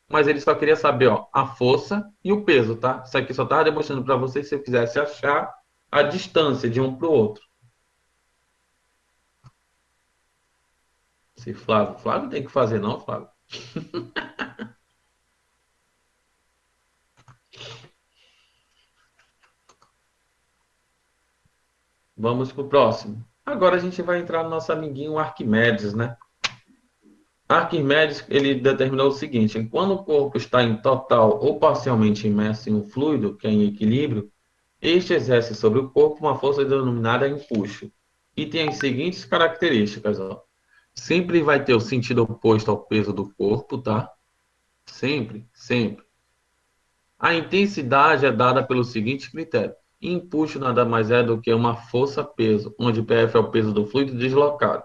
Mas ele só queria saber ó, a força e o peso, tá? Isso aqui só estava demonstrando para vocês se eu quisesse achar a distância de um para o outro. Se Flávio. Flávio tem que fazer, não, Flávio? Vamos para o próximo. Agora a gente vai entrar no nosso amiguinho Arquimedes, né? Arquimedes, ele determinou o seguinte, quando o corpo está em total ou parcialmente imerso em um fluido, que é em equilíbrio, este exerce sobre o corpo uma força denominada empuxo. E tem as seguintes características, ó. Sempre vai ter o sentido oposto ao peso do corpo, tá? Sempre, sempre. A intensidade é dada pelo seguinte critério. Empuxo nada mais é do que uma força-peso, onde PF é o peso do fluido deslocado.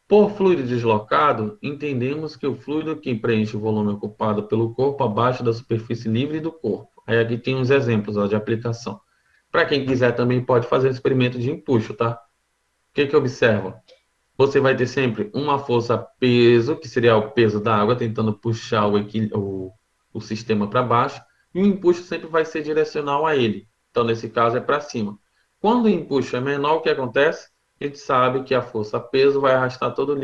Por fluido deslocado, entendemos que o fluido que preenche o volume ocupado pelo corpo abaixo da superfície livre do corpo. Aí aqui tem uns exemplos ó, de aplicação. Para quem quiser também pode fazer experimento de empuxo, tá? O que observa? Você vai ter sempre uma força-peso, que seria o peso da água, tentando puxar o sistema para baixo, e o empuxo sempre vai ser direcional a ele. Então, nesse caso, é para cima. Quando o empuxo é menor, o que acontece? A gente sabe que a força-peso vai arrastar todo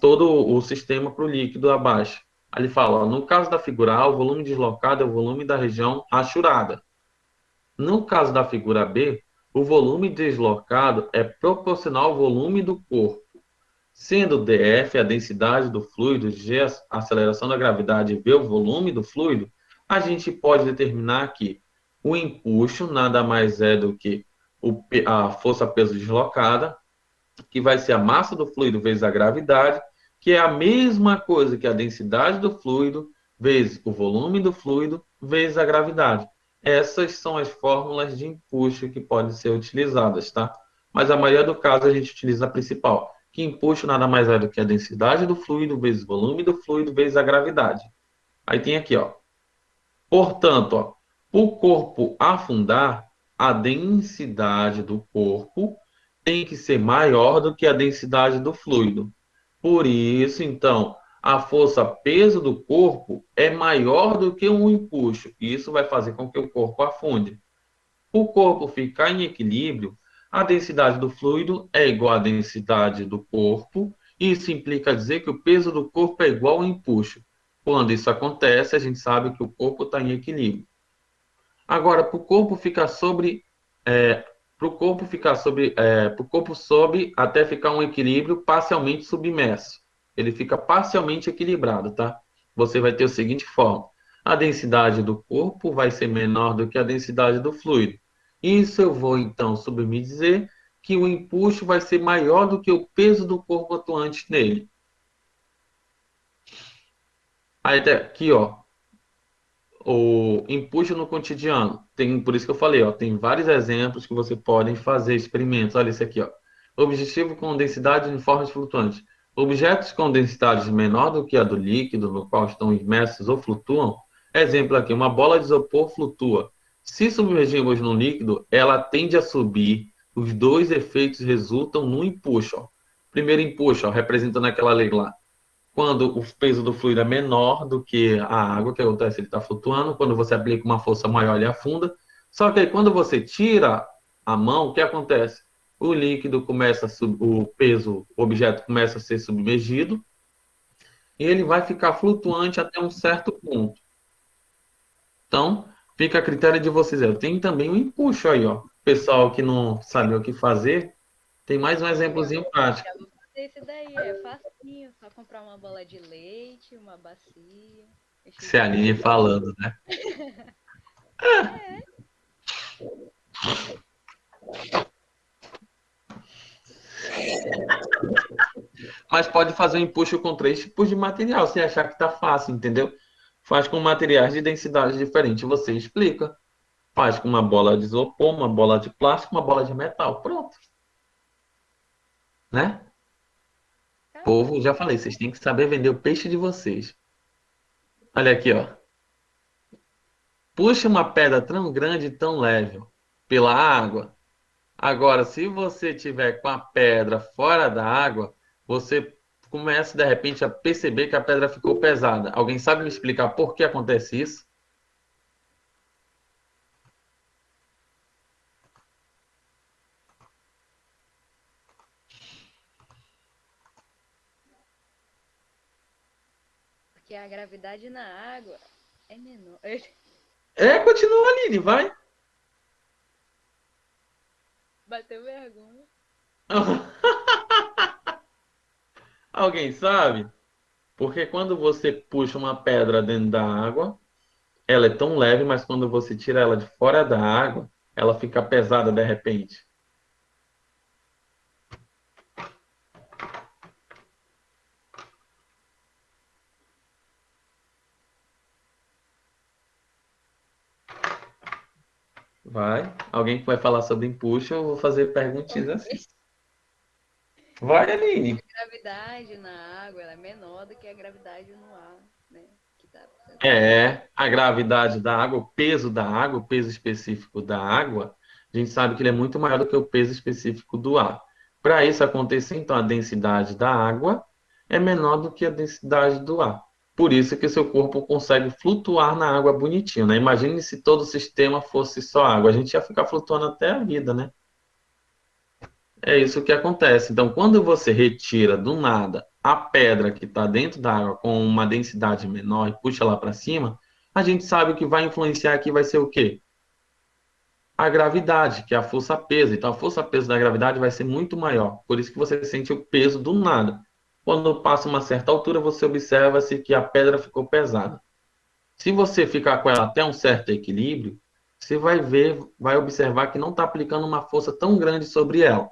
o sistema para o líquido abaixo. Aí ele fala, ó, no caso da figura A, o volume deslocado é o volume da região rachurada. No caso da figura B, o volume deslocado é proporcional ao volume do corpo, sendo dF a densidade do fluido, G a aceleração da gravidade e V o volume do fluido, a gente pode determinar que o empuxo nada mais é do que a força-peso deslocada, que vai ser a massa do fluido vezes a gravidade, que é a mesma coisa que a densidade do fluido vezes o volume do fluido vezes a gravidade. Essas são as fórmulas de empuxo que podem ser utilizadas, tá? Mas a maioria do caso a gente utiliza a principal, que empuxo nada mais é do que a densidade do fluido vezes o volume do fluido vezes a gravidade. Aí tem aqui, ó. Portanto, ó, o corpo afundar, a densidade do corpo tem que ser maior do que a densidade do fluido. Por isso, então, a força-peso do corpo é maior do que um empuxo. Isso vai fazer com que o corpo afunde. O corpo ficar em equilíbrio, a densidade do fluido é igual à densidade do corpo. Isso implica dizer que o peso do corpo é igual ao empuxo. Quando isso acontece, a gente sabe que o corpo está em equilíbrio. Agora, para o corpo ficar sobre, para o corpo sobe até ficar um equilíbrio parcialmente submerso. Ele fica parcialmente equilibrado, tá? Você vai ter o seguinte forma: a densidade do corpo vai ser menor do que a densidade do fluido. Isso eu vou então subdizer que o empuxo vai ser maior do que o peso do corpo atuante nele. Aí aqui, ó, o empuxo no cotidiano. Por isso que eu falei, ó, tem vários exemplos que você pode fazer experimentos. Olha esse aqui, ó. Objetivo com densidade uniforme flutuante. Objetos com densidade menor do que a do líquido, no qual estão imersos ou flutuam. Exemplo aqui, uma bola de isopor flutua. Se submergirmos no líquido, ela tende a subir. Os dois efeitos resultam no empuxo. Ó. Primeiro empuxo, ó, representando aquela lei lá. Quando o peso do fluido é menor do que a água, que acontece, ele está flutuando. Quando você aplica uma força maior, ele afunda. Só que aí, quando você tira a mão, o que acontece? O líquido começa o peso, o objeto começa a ser submergido e ele vai ficar flutuante até um certo ponto. Então, fica a critério de vocês. Tem também um empuxo aí, ó. Pessoal que não sabe o que fazer, tem mais um exemplozinho prático. Já vou fazer esse daí, é facinho, só comprar uma bola de leite, uma bacia. Se a Aline falando, né? Mas pode fazer um empuxo com 3 tipos de material, se achar que tá fácil, entendeu? Faz com materiais de densidade diferente, você explica. Faz com uma bola de isopor, uma bola de plástico, uma bola de metal. Pronto. Né? Povo, já falei, vocês têm que saber vender o peixe de vocês. Olha aqui, ó. Puxa uma pedra tão grande e tão leve pela água. Agora, se você tiver com a pedra fora da água, você começa de repente a perceber que a pedra ficou pesada. Alguém sabe me explicar por que acontece isso? Porque a gravidade na água é menor. Continua ali, vai. Bateu vergonha. Alguém sabe? Porque quando você puxa uma pedra dentro da água, ela é tão leve, mas quando você tira ela de fora da água, ela fica pesada de repente. Vai. Alguém que vai falar sobre empuxo, eu vou fazer perguntinhas assim. Vai, Aline. A gravidade na água ela é menor do que a gravidade no ar, né? A gravidade da água, o peso da água, o peso específico da água, a gente sabe que ele é muito maior do que o peso específico do ar. Para isso acontecer, então, a densidade da água é menor do que a densidade do ar. Por isso que seu corpo consegue flutuar na água bonitinho, né? Imagine se todo o sistema fosse só água. A gente ia ficar flutuando até a vida, né? É isso que acontece. Então, quando você retira do nada a pedra que está dentro da água com uma densidade menor e puxa lá para cima, a gente sabe o que vai influenciar aqui vai ser o quê? A gravidade, que é a força-peso. Então, a força-peso da gravidade vai ser muito maior. Por isso que você sente o peso do nada. Quando passa uma certa altura, você observa-se que a pedra ficou pesada. Se você ficar com ela até um certo equilíbrio, você vai ver, vai observar que não está aplicando uma força tão grande sobre ela.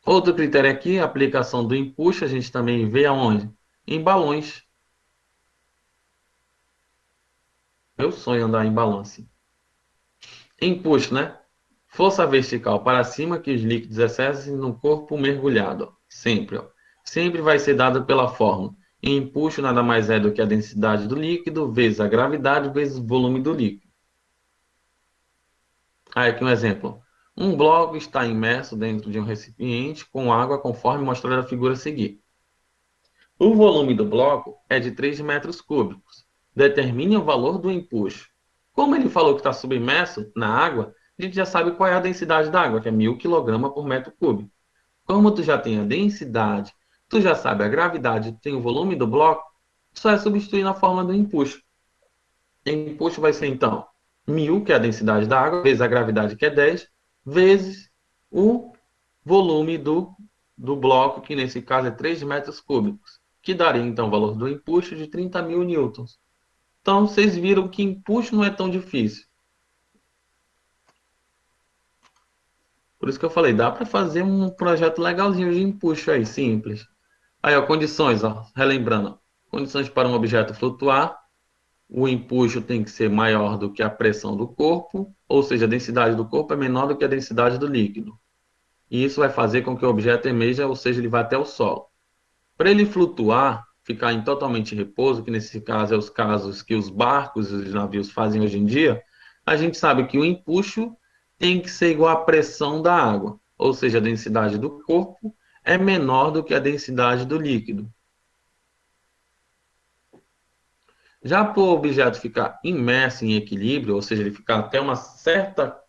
Outro critério aqui, a aplicação do empuxo, a gente também vê aonde? Em balões. Meu sonho é andar em balão assim. Empuxo, né? Força vertical para cima que os líquidos exercem no corpo mergulhado. Ó. Sempre, ó. Sempre vai ser dado pela fórmula. Empuxo nada mais é do que a densidade do líquido vezes a gravidade vezes o volume do líquido. Aí aqui um exemplo. Um bloco está imerso dentro de um recipiente com água conforme mostrado na figura a seguir. O volume do bloco é de 3 metros cúbicos. Determine o valor do empuxo. Como ele falou que está submerso na água, a gente já sabe qual é a densidade da água, que é 1000 kg por metro cúbico. Como tu já tem a densidade, tu já sabe a gravidade, tem o volume do bloco, só é substituir na fórmula do empuxo. O empuxo vai ser, então, 1000, que é a densidade da água, vezes a gravidade, que é 10, vezes o volume do bloco, que nesse caso é 3 metros cúbicos, que daria, então, o valor do empuxo de 30.000 newtons. Então, vocês viram que empuxo não é tão difícil. Por isso que eu falei, dá para fazer um projeto legalzinho de empuxo aí, simples. Aí, ó, condições, ó, relembrando. Condições para um objeto flutuar. O empuxo tem que ser maior do que a pressão do corpo, ou seja, a densidade do corpo é menor do que a densidade do líquido. E isso vai fazer com que o objeto emerja, ou seja, ele vá até o solo. Para ele flutuar, ficar em totalmente repouso, que nesse caso é os casos que os barcos e os navios fazem hoje em dia, a gente sabe que o empuxo tem que ser igual à pressão da água, ou seja, a densidade do corpo é menor do que a densidade do líquido. Já para o objeto ficar imerso em equilíbrio, ou seja, ele ficar até uma certa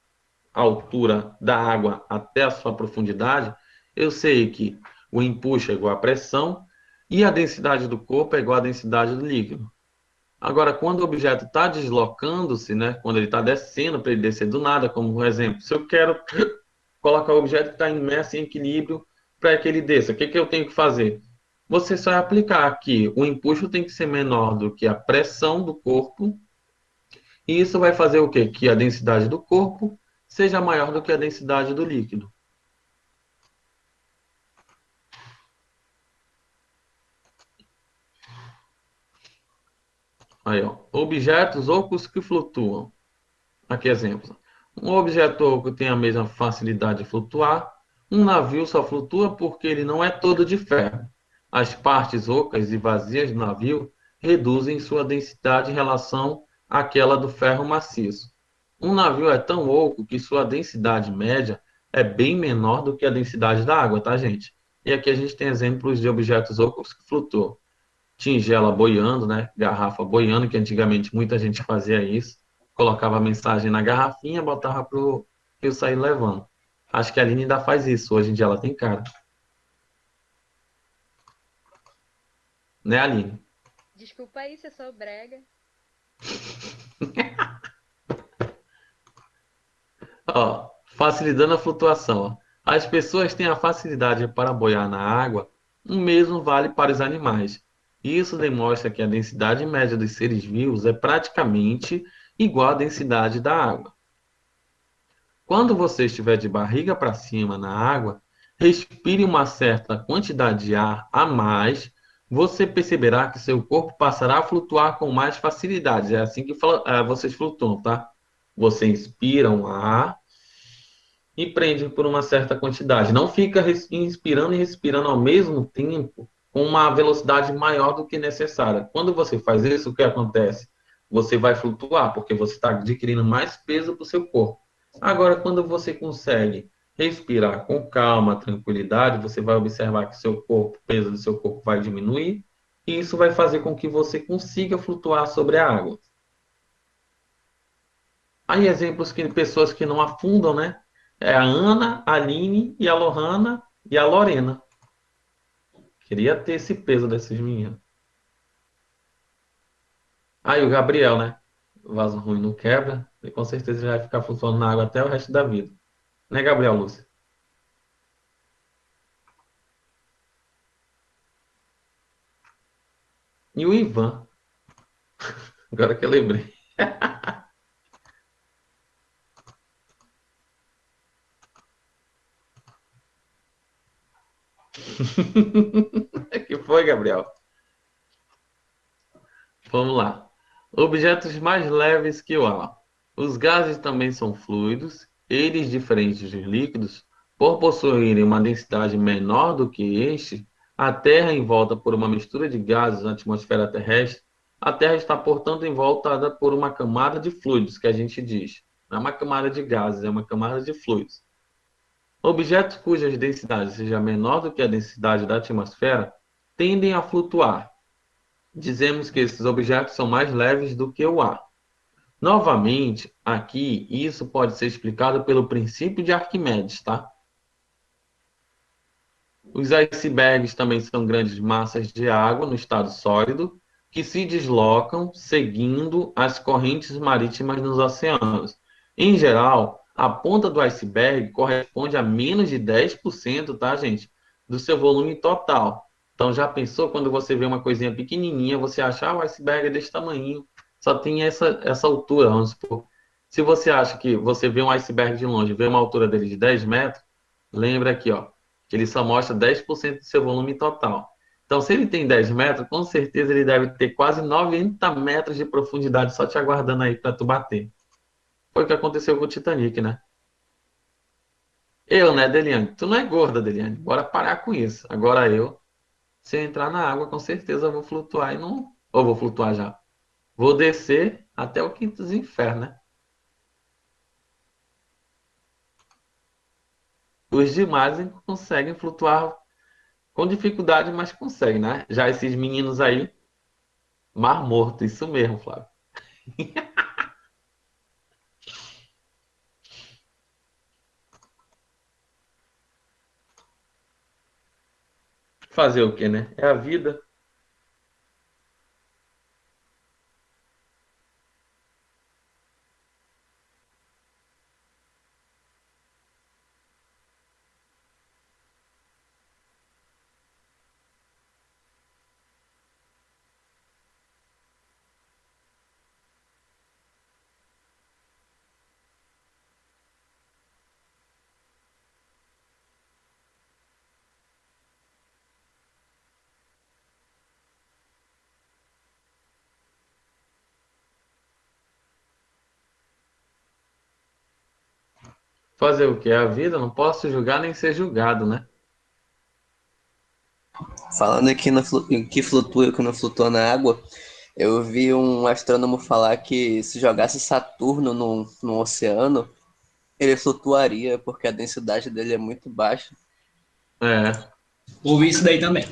altura da água até a sua profundidade, eu sei que o empuxo é igual à pressão e a densidade do corpo é igual à densidade do líquido. Agora, quando o objeto está deslocando-se, né, quando ele está descendo para ele descer do nada, como um exemplo, se eu quero colocar o objeto que está imerso em equilíbrio para que ele desça, o que eu tenho que fazer? Você só vai aplicar aqui, o empuxo tem que ser menor do que a pressão do corpo, e isso vai fazer o quê? Que a densidade do corpo seja maior do que a densidade do líquido. Aí, ó, objetos ocos que flutuam. Aqui exemplos. Um objeto oco tem a mesma facilidade de flutuar. Um navio só flutua porque ele não é todo de ferro. As partes ocas e vazias do navio reduzem sua densidade em relação àquela do ferro maciço. Um navio é tão oco que sua densidade média é bem menor do que a densidade da água, tá, gente? E aqui a gente tem exemplos de objetos ocos que flutuam. Tigela boiando, né? Garrafa boiando, que antigamente muita gente fazia isso. Colocava a mensagem na garrafinha, botava para o rio sair levando. Acho que a Aline ainda faz isso. Hoje em dia ela tem cara. Né, Aline? Desculpa aí se eu sou brega. Ó, facilitando a flutuação. Ó. As pessoas têm a facilidade para boiar na água, o mesmo vale para os animais. Isso demonstra que a densidade média dos seres vivos é praticamente igual à densidade da água. Quando você estiver de barriga para cima na água, respire uma certa quantidade de ar a mais, você perceberá que seu corpo passará a flutuar com mais facilidade. É assim que vocês flutuam, tá? Você inspira um ar e prende por uma certa quantidade. Não fica inspirando e respirando ao mesmo tempo com uma velocidade maior do que necessária. Quando você faz isso, o que acontece? Você vai flutuar, porque você está adquirindo mais peso para o seu corpo. Agora, quando você consegue respirar com calma, tranquilidade, você vai observar que seu corpo, o peso do seu corpo vai diminuir, e isso vai fazer com que você consiga flutuar sobre a água. Aí exemplos de pessoas que não afundam, né? É a Ana, a Aline e a Lohana e a Lorena. Queria ter esse peso desses meninos. Aí o Gabriel, né? O vaso ruim não quebra, e com certeza ele vai ficar flutuando na água até o resto da vida. Né, Gabriel, Lúcia? E o Ivan, agora que eu lembrei. Que foi, Gabriel? Vamos lá. Objetos mais leves que o ar. Os gases também são fluidos. Eles, diferentes dos líquidos, por possuírem uma densidade menor do que este, a Terra envolta por uma mistura de gases na atmosfera terrestre. A Terra está, portanto, envoltada por uma camada de fluidos, que a gente diz. Não é uma camada de gases, é uma camada de fluidos. Objetos cujas densidade seja menor do que a densidade da atmosfera tendem a flutuar. Dizemos que esses objetos são mais leves do que o ar. Novamente, aqui, isso pode ser explicado pelo princípio de Arquimedes, tá? Os icebergs também são grandes massas de água no estado sólido que se deslocam seguindo as correntes marítimas nos oceanos. Em geral, a ponta do iceberg corresponde a menos de 10%, tá, gente? Do seu volume total. Então, já pensou quando você vê uma coisinha pequenininha, você acha, o iceberg é desse tamanho, só tem essa altura, vamos supor. Se você acha que você vê um iceberg de longe, vê uma altura dele de 10 metros, lembra aqui, ó, que ele só mostra 10% do seu volume total. Então, se ele tem 10 metros, com certeza ele deve ter quase 90 metros de profundidade só te aguardando aí para tu bater. Foi o que aconteceu com o Titanic, né? Eu, né, Deliane? Tu não é gorda, Deliane. Bora parar com isso. Agora eu, se eu entrar na água, com certeza eu vou flutuar e não... Ou vou flutuar já. Vou descer até o quinto dos infernos, né? Os demais conseguem flutuar com dificuldade, mas conseguem, né? Já esses meninos aí, mar morto, isso mesmo, Flávio. Fazer o quê, né? É a vida. Fazer o quê? É a vida. Não posso julgar nem ser julgado, né? Falando aqui em que flutua e o que não flutua na água, eu vi um astrônomo falar que se jogasse Saturno no oceano, ele flutuaria, porque a densidade dele é muito baixa. É. Ouvi isso daí também.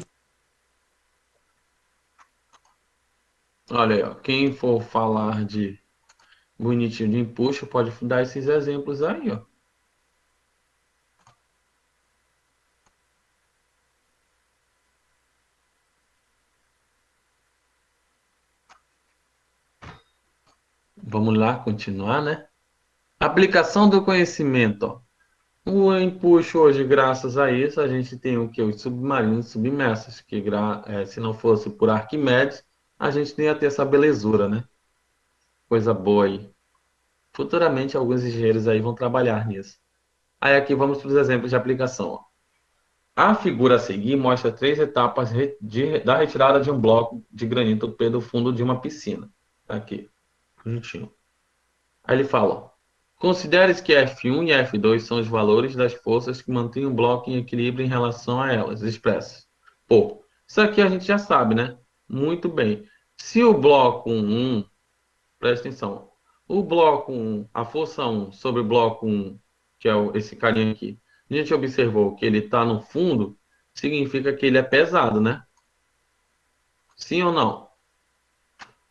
Olha aí, ó. Quem for falar de bonitinho de empuxo, pode dar esses exemplos aí, ó. Vamos lá, continuar, né? Aplicação do conhecimento, ó. O empuxo hoje, graças a isso, a gente tem o que? Os submarinos submersos, que se não fosse por Arquimedes, a gente nem ia ter essa belezura, né? Coisa boa aí. Futuramente, alguns engenheiros aí vão trabalhar nisso. Aí aqui vamos para os exemplos de aplicação, ó. A figura a seguir mostra 3 etapas da retirada de um bloco de granito pelo fundo de uma piscina. Tá aqui, bonitinho. Aí ele fala, ó, considere que F1 e F2 são os valores das forças que mantêm o bloco em equilíbrio em relação a elas, expressas. Pô, isso aqui a gente já sabe, né? Muito bem. Se o bloco 1, presta atenção, o bloco 1, a força 1 sobre o bloco 1, que é esse carinha aqui, a gente observou que ele está no fundo, significa que ele é pesado, né? Sim ou não?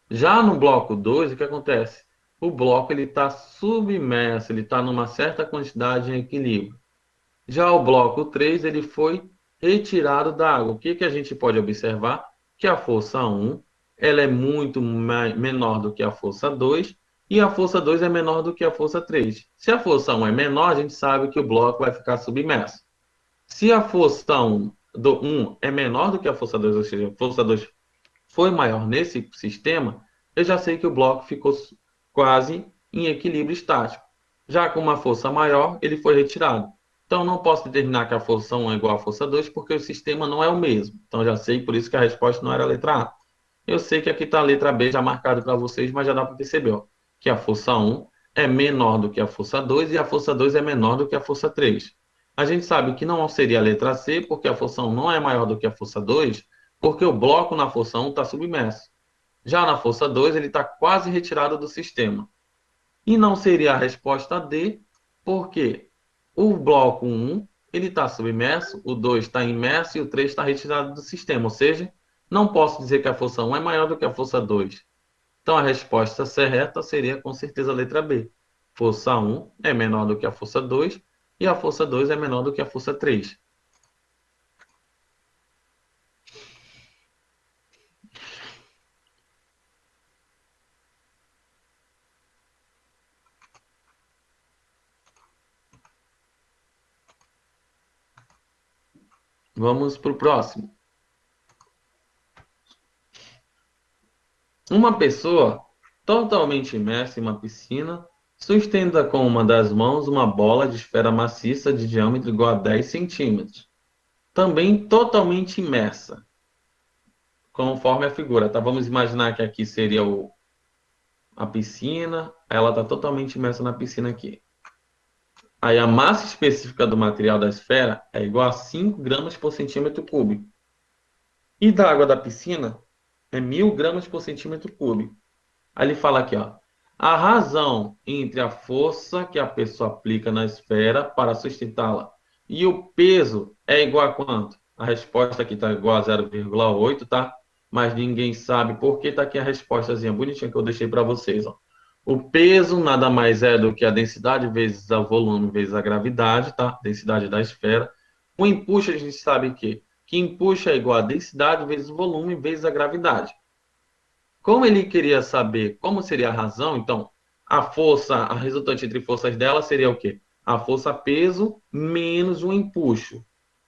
Já no bloco 2, o que acontece? O bloco está submerso, ele está numa certa quantidade em equilíbrio. Já o bloco 3, ele foi retirado da água. O que a gente pode observar? Que a força 1 ela é muito menor do que a força 2 e a força 2 é menor do que a força 3. Se a força 1 é menor, a gente sabe que o bloco vai ficar submerso. Se a força 1 é menor do que a força 2, ou seja, a força 2 foi maior nesse sistema, eu já sei que o bloco ficou quase em equilíbrio estático. Já com uma força maior, ele foi retirado. Então, não posso determinar que a força 1 é igual à força 2, porque o sistema não é o mesmo. Então, já sei, por isso que a resposta não era a letra A. Eu sei que aqui está a letra B já marcada para vocês, mas já dá para perceber ó, que a força 1 é menor do que a força 2 e a força 2 é menor do que a força 3. A gente sabe que não seria a letra C, porque a força 1 não é maior do que a força 2, porque o bloco na força 1 está submerso. Já na força 2, ele está quase retirado do sistema. E não seria a resposta D, porque o bloco 1 ele está submerso, o 2 está imerso e o 3 está retirado do sistema. Ou seja, não posso dizer que a força 1 é maior do que a força 2. Então, a resposta certa seria com certeza a letra B. Força 1 é menor do que a força 2 e a força 2 é menor do que a força 3. Vamos para o próximo. Uma pessoa totalmente imersa em uma piscina sustenta com uma das mãos uma bola de esfera maciça de diâmetro igual a 10 centímetros. Também totalmente imersa, conforme a figura. Tá? Vamos imaginar que aqui seria a piscina. Ela está totalmente imersa na piscina aqui. Aí a massa específica do material da esfera é igual a 5 gramas por centímetro cúbico. E da água da piscina é 1.000 gramas por centímetro cúbico. Aí ele fala aqui, ó. A razão entre a força que a pessoa aplica na esfera para sustentá-la e o peso é igual a quanto? A resposta aqui está igual a 0,8, tá? Mas ninguém sabe por que está aqui a respostazinha bonitinha que eu deixei para vocês, ó. O peso nada mais é do que a densidade vezes o volume vezes a gravidade, tá? Densidade da esfera. O empuxo a gente sabe que empuxo é igual a densidade vezes o volume vezes a gravidade. Como ele queria saber como seria a razão, então, a força, a resultante entre forças dela seria o quê? A força peso menos o empuxo.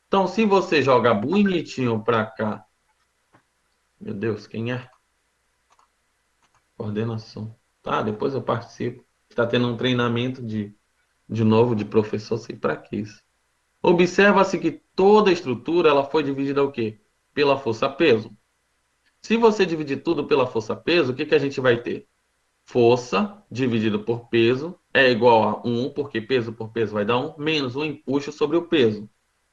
Então, se você joga bonitinho para cá... Meu Deus, quem é? Coordenação. Tá, depois eu participo. Está tendo um treinamento de novo de professor, sei para que isso. Observa-se que toda a estrutura ela foi dividida o quê? Pela força peso. Se você dividir tudo pela força peso, o que a gente vai ter? Força dividido por peso é igual a 1, porque peso por peso vai dar 1, menos o empuxo sobre o peso.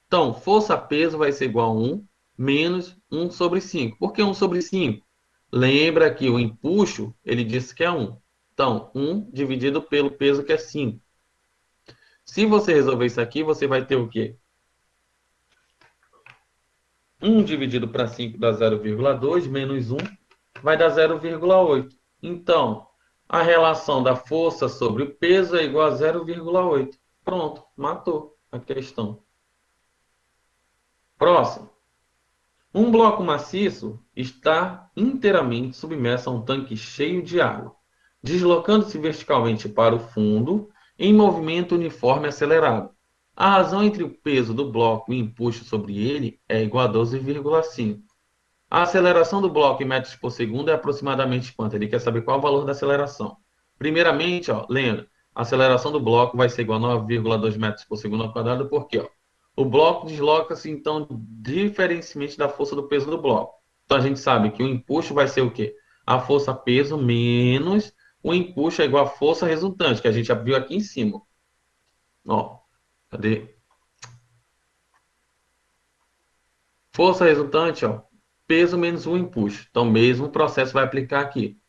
Então, força peso vai ser igual a 1, menos 1 sobre 5. Por que 1 sobre 5? Lembra que o empuxo, ele disse que é 1. Então, 1 dividido pelo peso, que é 5. Se você resolver isso aqui, você vai ter o quê? 1 dividido para 5 dá 0,2, menos 1 vai dar 0,8. Então, a relação da força sobre o peso é igual a 0,8. Pronto, matou a questão. Próximo. Um bloco maciço está inteiramente submerso a um tanque cheio de água, deslocando-se verticalmente para o fundo em movimento uniforme acelerado. A razão entre o peso do bloco e o empuxo sobre ele é igual a 12,5. A aceleração do bloco em metros por segundo é aproximadamente quanto? Ele quer saber qual é o valor da aceleração. Primeiramente, ó, lembra, a aceleração do bloco vai ser igual a 9,2 metros por segundo ao quadrado, porque ó, o bloco desloca-se, então, diferentemente da força do peso do bloco. Então, a gente sabe que o empuxo vai ser o quê? A força peso menos o empuxo é igual à força resultante, que a gente já viu aqui em cima. Ó, cadê? Força resultante, ó, peso menos o empuxo. Então, mesmo processo vai aplicar aqui.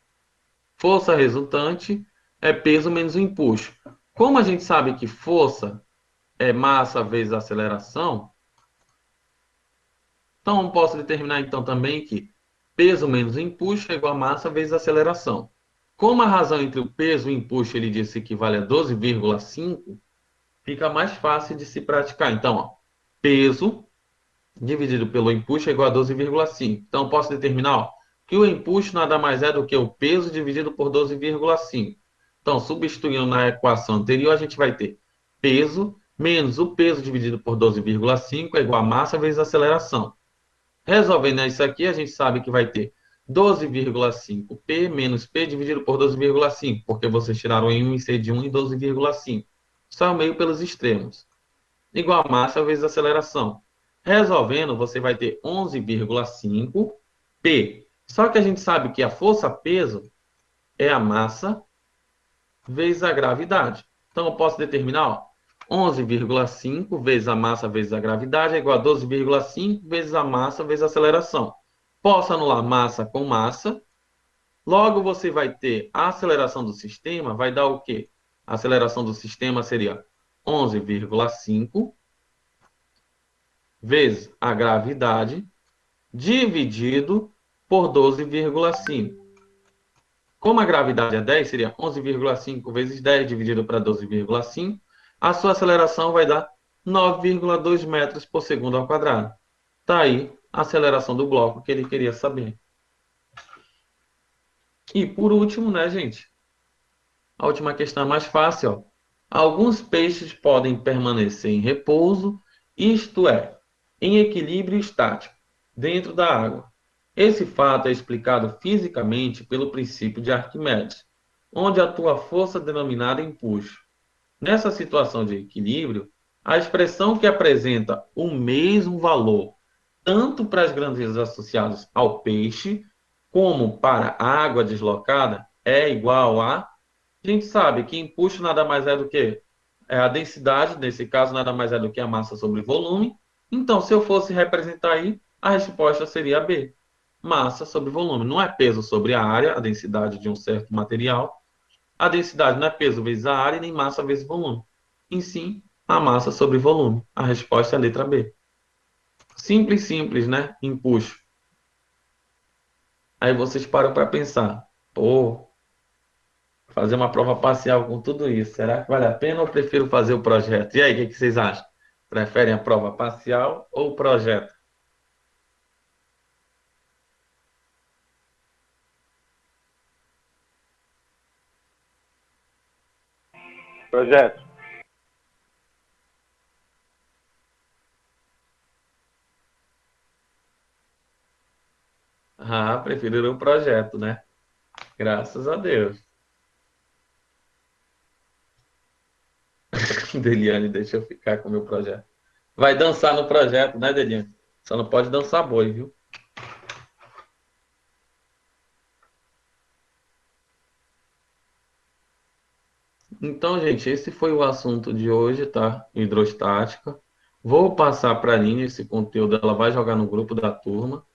Força resultante é peso menos o empuxo. Como a gente sabe que força é massa vezes aceleração, então eu posso determinar então também que peso menos empuxo é igual a massa vezes aceleração. Como a razão entre o peso e o empuxo ele disse que equivale a 12,5, fica mais fácil de se praticar. Então, ó, peso dividido pelo empuxo é igual a 12,5. Então, eu posso determinar ó, que o empuxo nada mais é do que o peso dividido por 12,5. Então, substituindo na equação anterior, a gente vai ter peso menos o peso dividido por 12,5 é igual a massa vezes aceleração. Resolvendo isso aqui, a gente sabe que vai ter 12,5P menos P dividido por 12,5, porque vocês tiraram em 1 e C de 1 e 12,5. Só o meio pelos extremos. Igual a massa vezes aceleração. Resolvendo, você vai ter 11,5P. Só que a gente sabe que a força-peso é a massa vezes a gravidade. Então, eu posso determinar, ó, 11,5 vezes a massa vezes a gravidade é igual a 12,5 vezes a massa vezes a aceleração. Posso anular massa com massa. Logo, você vai ter a aceleração do sistema, vai dar o quê? A aceleração do sistema seria 11,5 vezes a gravidade dividido por 12,5. Como a gravidade é 10, seria 11,5 vezes 10 dividido para 12,5. A sua aceleração vai dar 9,2 metros por segundo ao quadrado. Está aí a aceleração do bloco que ele queria saber. E por último, né, gente? A última questão é mais fácil. Ó. Alguns peixes podem permanecer em repouso, isto é, em equilíbrio estático, dentro da água. Esse fato é explicado fisicamente pelo princípio de Arquimedes, onde atua a força denominada empuxo. Nessa situação de equilíbrio, a expressão que apresenta o mesmo valor tanto para as grandezas associadas ao peixe, como para a água deslocada, é igual a... A gente sabe que empuxo nada mais é do que a densidade, nesse caso, nada mais é do que a massa sobre volume. Então, se eu fosse representar aí, a resposta seria B. Massa sobre volume. Não é peso sobre a área, a densidade de um certo material. A densidade não é peso vezes a área, nem massa vezes volume. Em sim, a massa sobre volume. A resposta é a letra B. Simples, simples, né? Empuxo. Aí vocês param para pensar. Pô, fazer uma prova parcial com tudo isso, será que vale a pena ou prefiro fazer o projeto? E aí, o que vocês acham? Preferem a prova parcial ou o projeto? Projeto. Ah, prefiro o projeto, né? Graças a Deus. Deliane, deixa eu ficar com o meu projeto. Vai dançar no projeto, né, Deliane? Só não pode dançar boi, viu? Então, gente, esse foi o assunto de hoje, tá? Hidrostática. Vou passar para a Aline esse conteúdo, ela vai jogar no grupo da turma.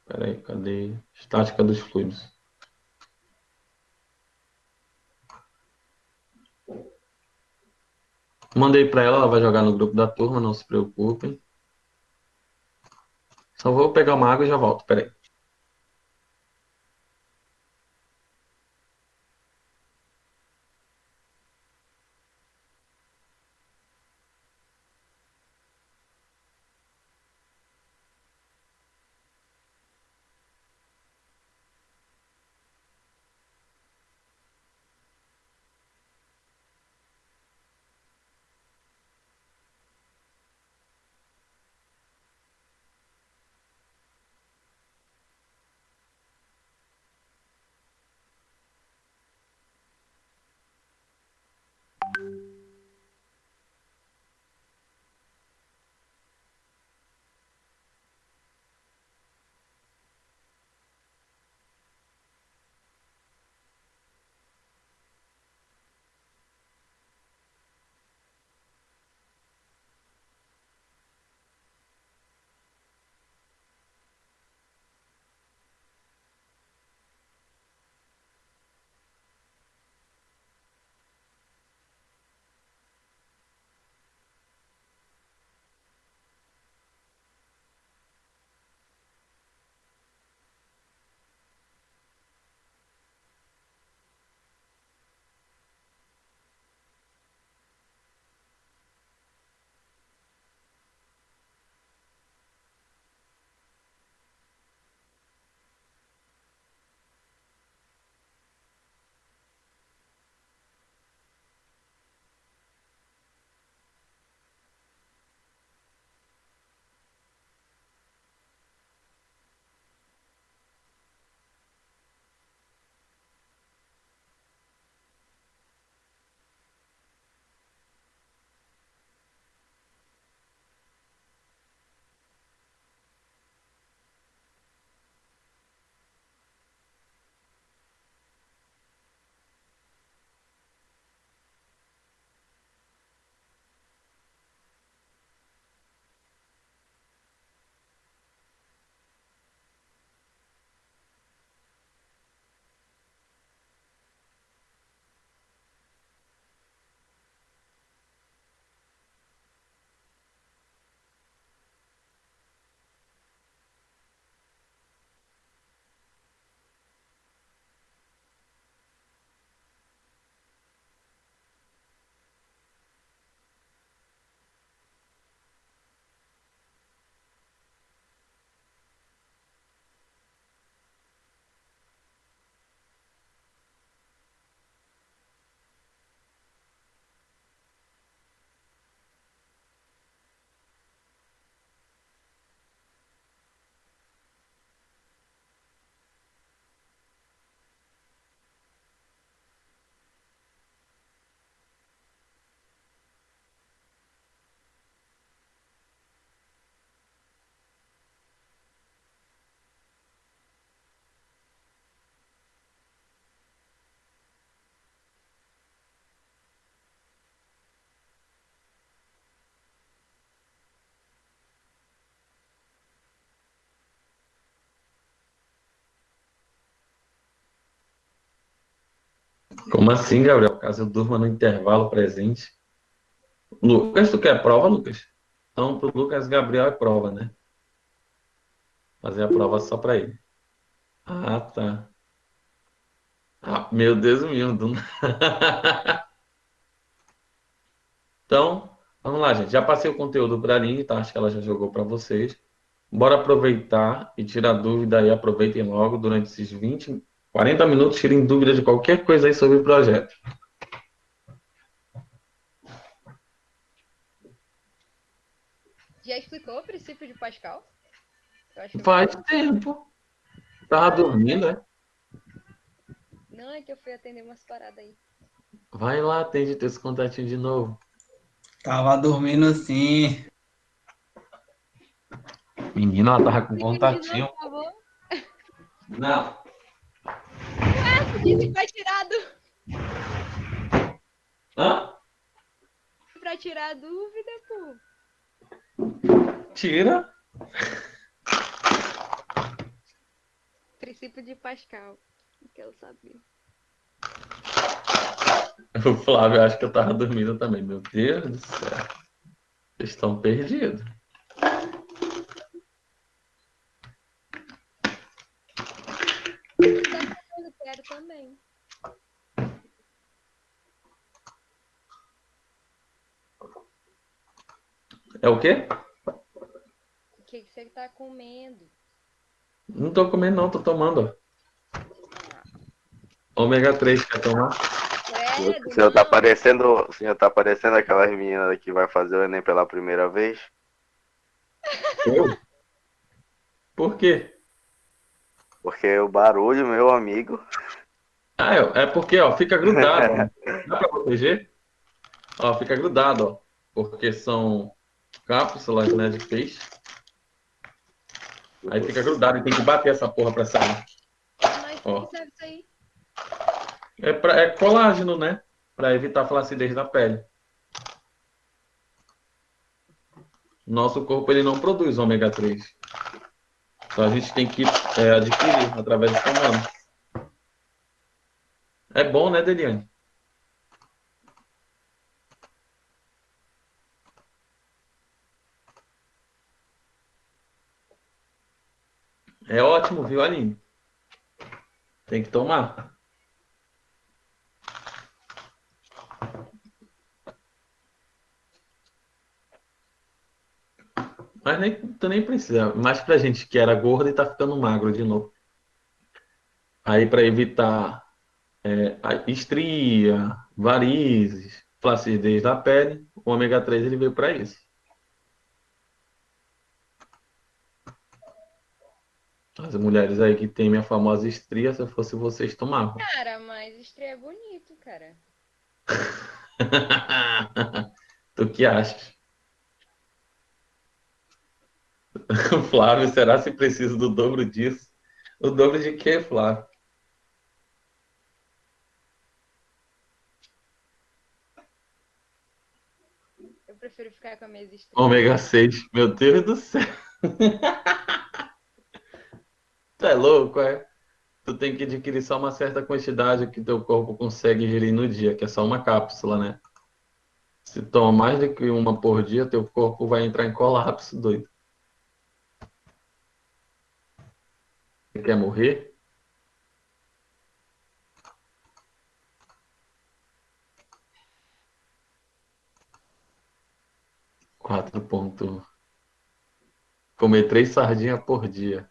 Peraí, cadê? Estática dos fluidos. Mandei para ela, ela vai jogar no grupo da turma, não se preocupem. Só vou pegar uma água e já volto, peraí. Como assim, Gabriel? Caso eu durma no intervalo presente. Lucas, tu quer prova, Lucas? Então, pro Lucas, Gabriel é prova, né? Fazer a prova só pra ele. Ah, tá. Ah, meu Deus meu. Então, vamos lá, gente. Já passei o conteúdo para a Aline, tá? Acho que ela já jogou para vocês. Bora aproveitar e tirar dúvida aí. Aproveitem logo durante esses 20, 40 minutos. Tirem dúvida de qualquer coisa aí sobre o projeto. Já explicou o princípio de Pascal? Eu acho que eu Faz não. tempo. Tava dormindo, né? Não, é que eu fui atender umas paradas aí. Vai lá, atende teus contatinhos de novo. Tava dormindo sim. Menina, ela tava com Explica de contatinho. novo, por favor. Não. Ué, tu disse que vai tirar Hã? pra tirar a dúvida, pô. Tira. Princípio de Pascal. Não quero saber. O Flávio acho que eu tava dormindo também. Meu Deus do céu. Vocês estão perdidos. Eu quero também. É o quê? O que que você tá comendo? Não tô comendo, não. Tô tomando. Ômega 3, quer tomar? Credo, O senhor tá não. parecendo, o senhor tá parecendo aquelas meninas que vai fazer o Enem pela primeira vez. Eu? Por quê? Porque o barulho, meu amigo. Ah, é porque, ó, fica grudado, ó. Dá pra proteger? Ó, fica grudado, ó. Porque são cápsulas, né, de peixe. Aí fica grudado e tem que bater essa porra pra sair. Mas Ó. que serve isso aí? É colágeno, né? Pra evitar a flacidez da pele. Nosso corpo, ele não produz ômega 3. Então a gente tem que adquirir através do humano. É bom, né, Deliane? É ótimo, viu, Aline? Tem que tomar. Mas tu nem precisa. Mais pra gente que era gordo e tá ficando magro de novo. Aí para evitar a estria, varizes, flacidez da pele, o ômega 3 ele veio para isso. As mulheres aí que tem minha famosa estria, se eu fosse vocês, tomavam. Cara, mas estreia é bonito, cara. Tu que achas? Flávio, será se precisa do dobro disso? O dobro de quê, Flávio? Eu prefiro ficar com a minha estreia. Ômega 6, meu Deus do céu. Tu é louco, é? Tu tem que adquirir só uma certa quantidade que teu corpo consegue ingerir no dia, que é só uma cápsula, né? Se toma mais do que uma por dia, teu corpo vai entrar em colapso, doido. Você quer morrer? Quatro pontos. Comer 3 sardinhas por dia.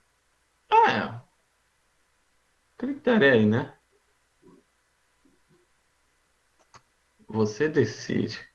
Critério aí, né? Você decide.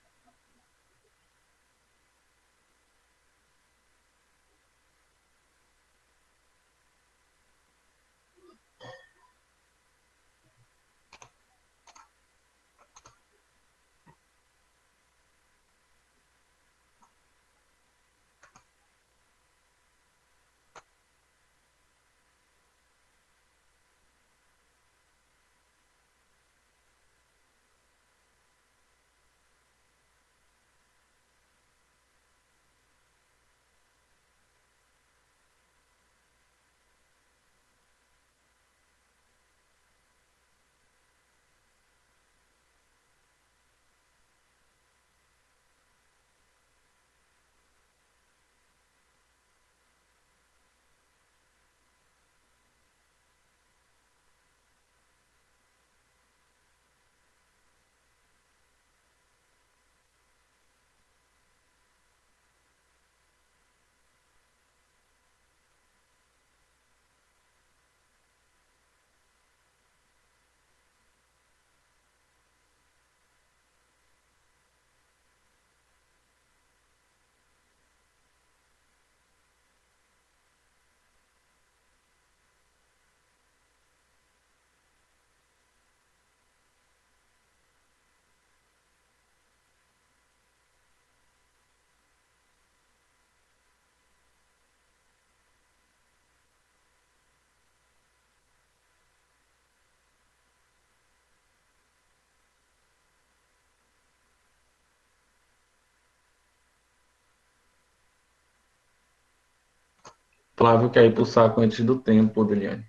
Flávio quer ir pro saco antes do tempo, Deliane.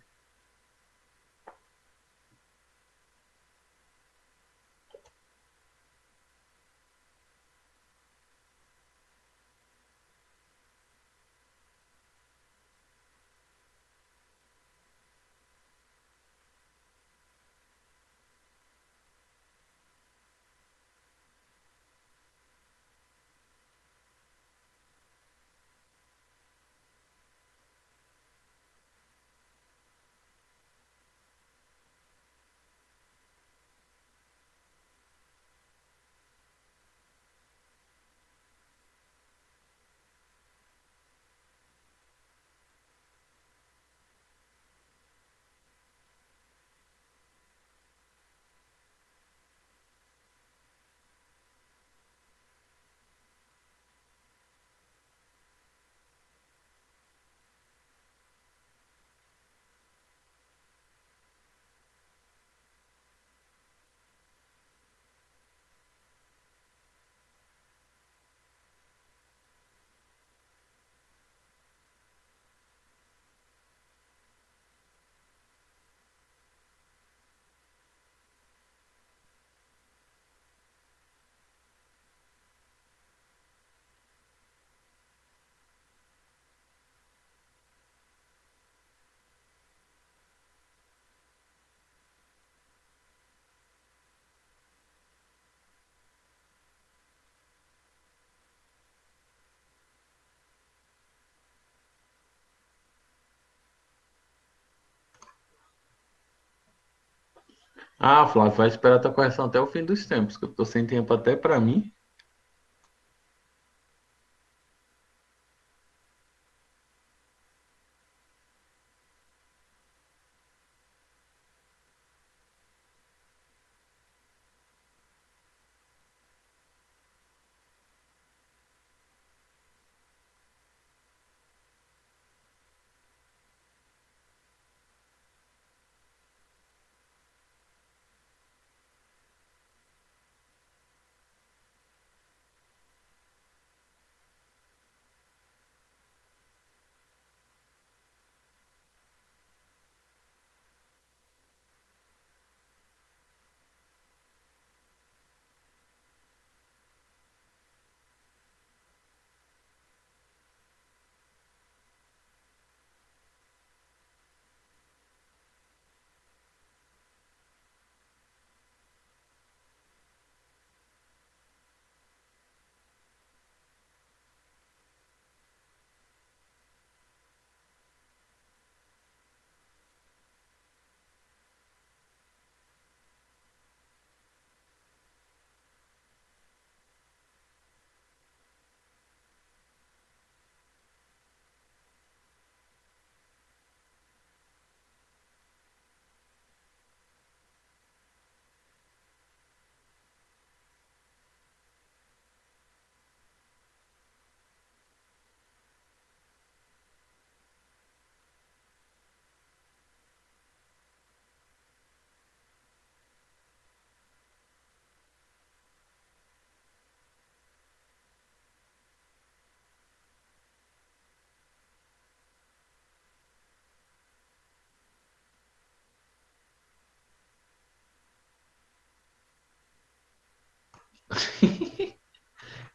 Ah, Flávio, vai esperar a tua correção até o fim dos tempos, que eu tô sem tempo até pra mim.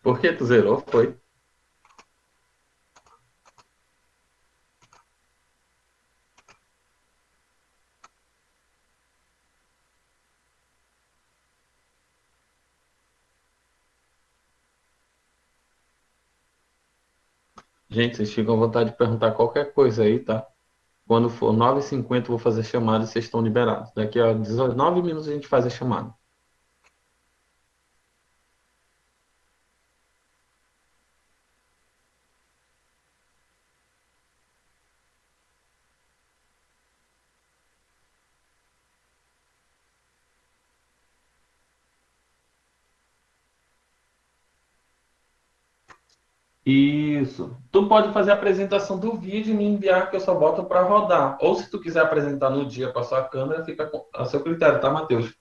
Por que tu zerou? Foi? Gente, vocês ficam à vontade de perguntar qualquer coisa aí, tá? Quando for 9h50 eu vou fazer chamada e vocês estão liberados. Daqui a 19 minutos a gente faz a chamada. Isso. Tu pode fazer a apresentação do vídeo e me enviar que eu só boto para rodar. Ou se tu quiser apresentar no dia com a sua câmera, fica a seu critério, tá, Matheus?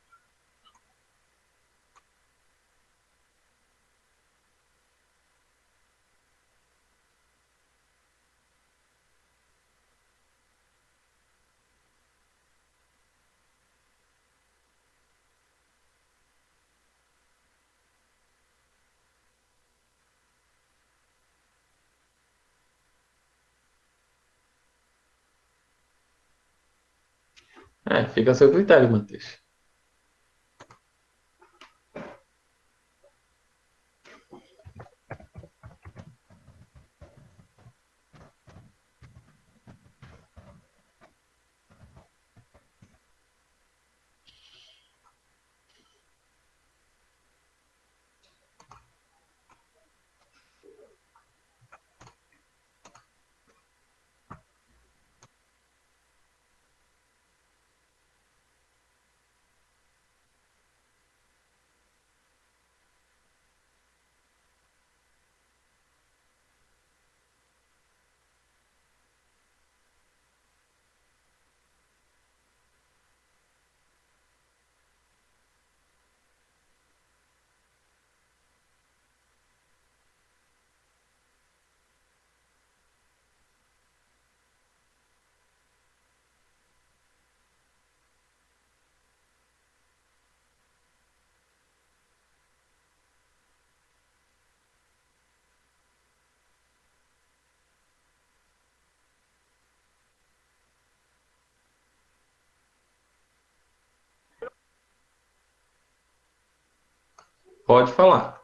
Fica a seu critério, Matheus. Pode falar.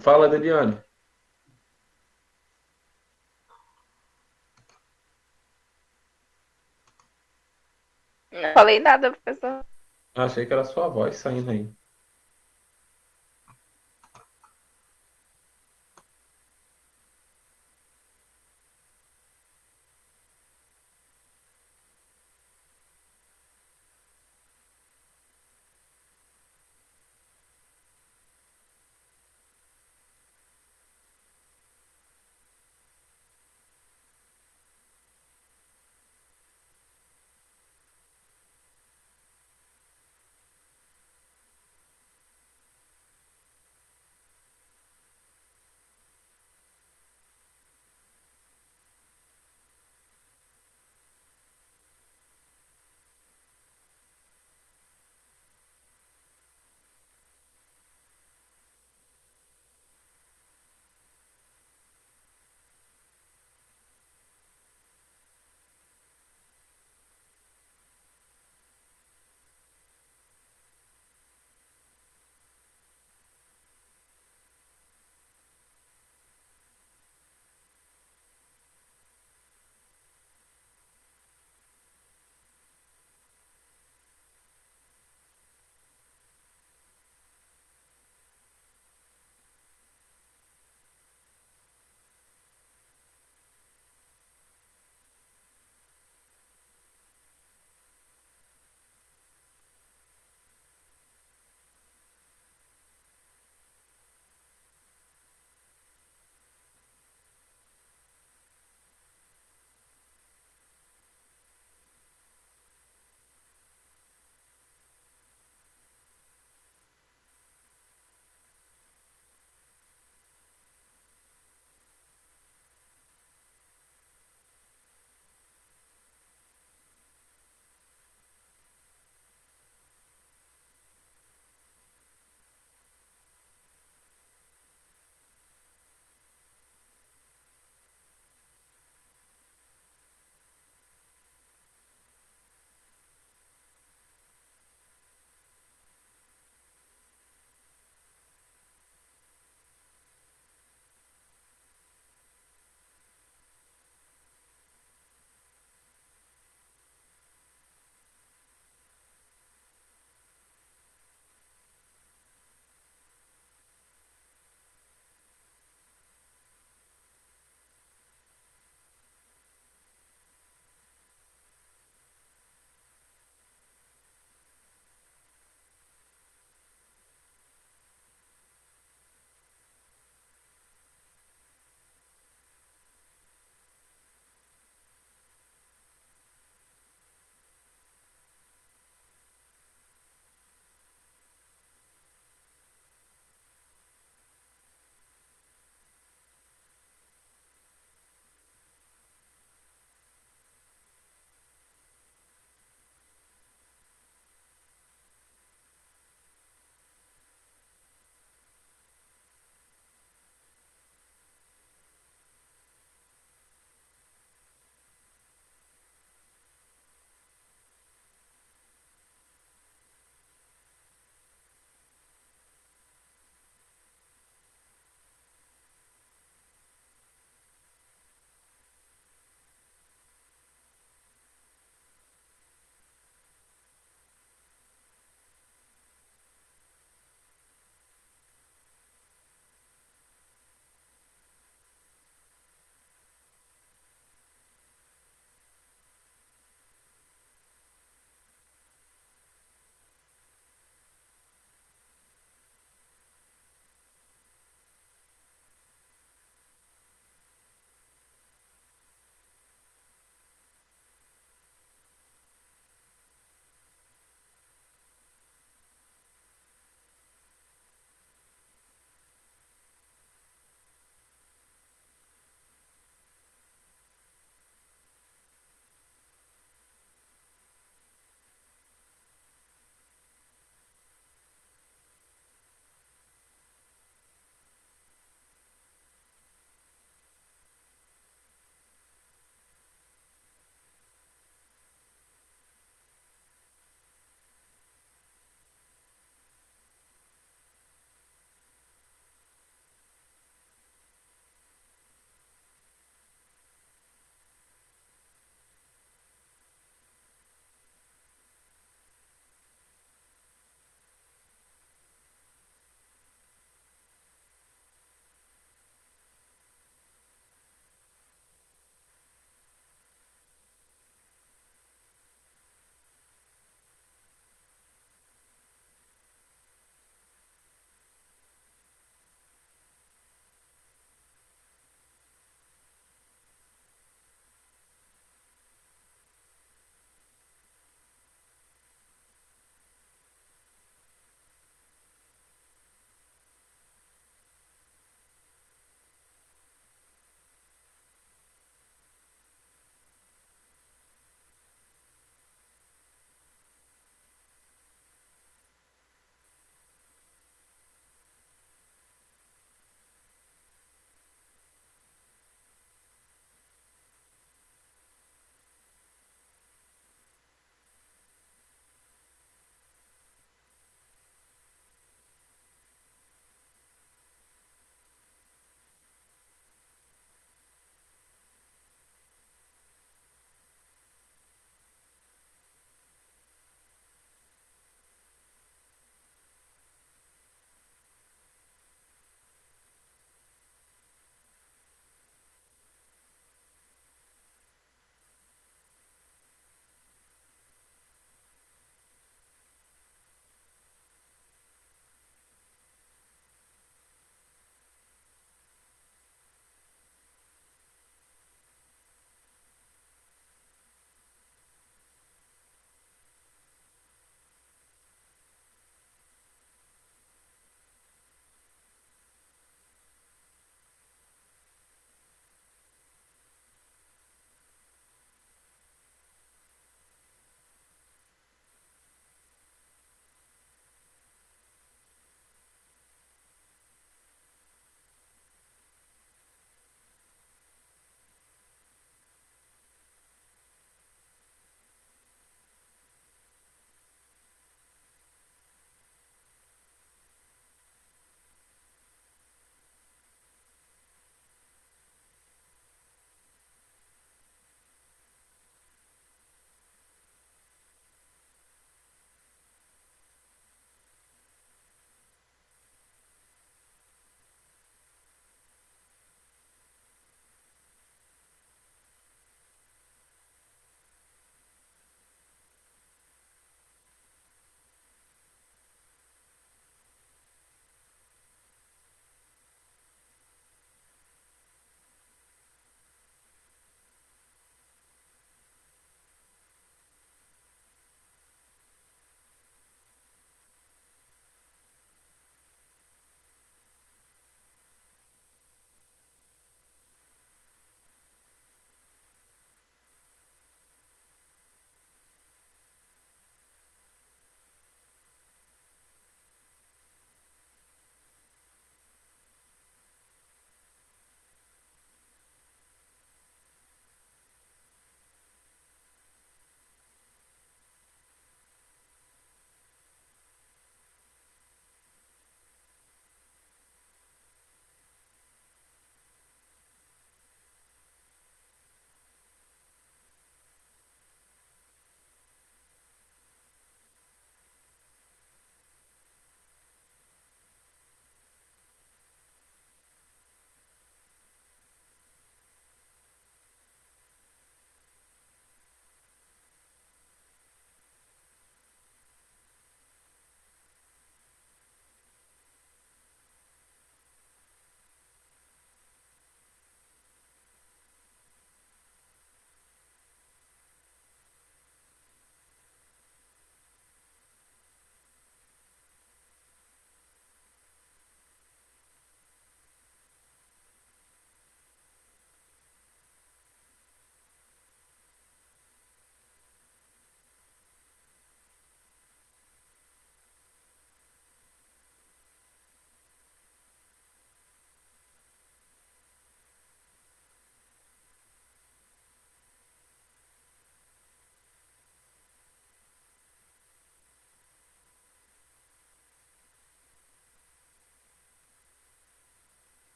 Fala, Deliane. Não falei nada, professor. Achei que era sua voz saindo aí.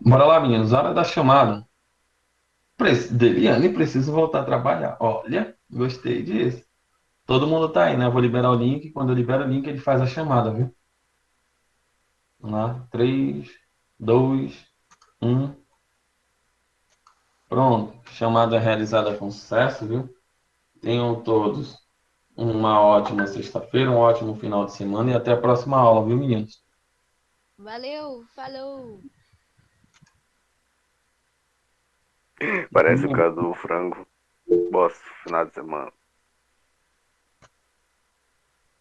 Bora lá, meninos. Hora da chamada. Deliane precisa voltar a trabalhar. Olha, gostei disso. Todo mundo tá aí, né? Eu vou liberar o link. Quando eu libero o link, ele faz a chamada, viu? Vamos lá. 3, 2, 1. Pronto. Chamada realizada com sucesso, viu? Tenham todos uma ótima sexta-feira, um ótimo final de semana e até a próxima aula, viu, meninos? Valeu, falou! Parece o Cadu Frango. Bosta, final de semana.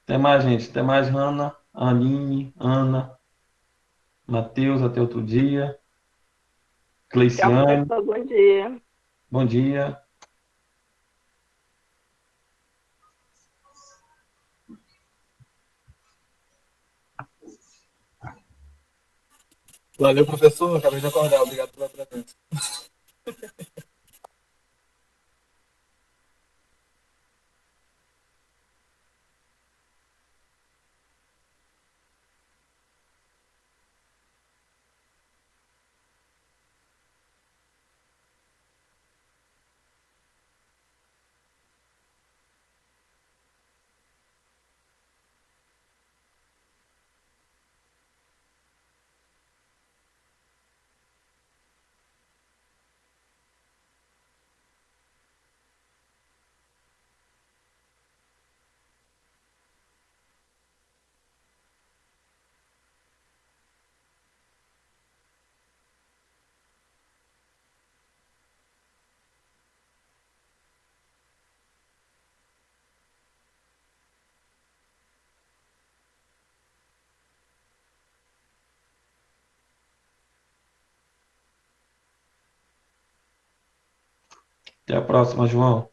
Até mais, gente. Até mais, Hanna, Aline, Ana, Matheus. Até outro dia. Tchau, Cleiciane, professor. Bom dia. bom dia. Valeu, professor. Acabei de acordar. Obrigado pela presença. Até a próxima, João.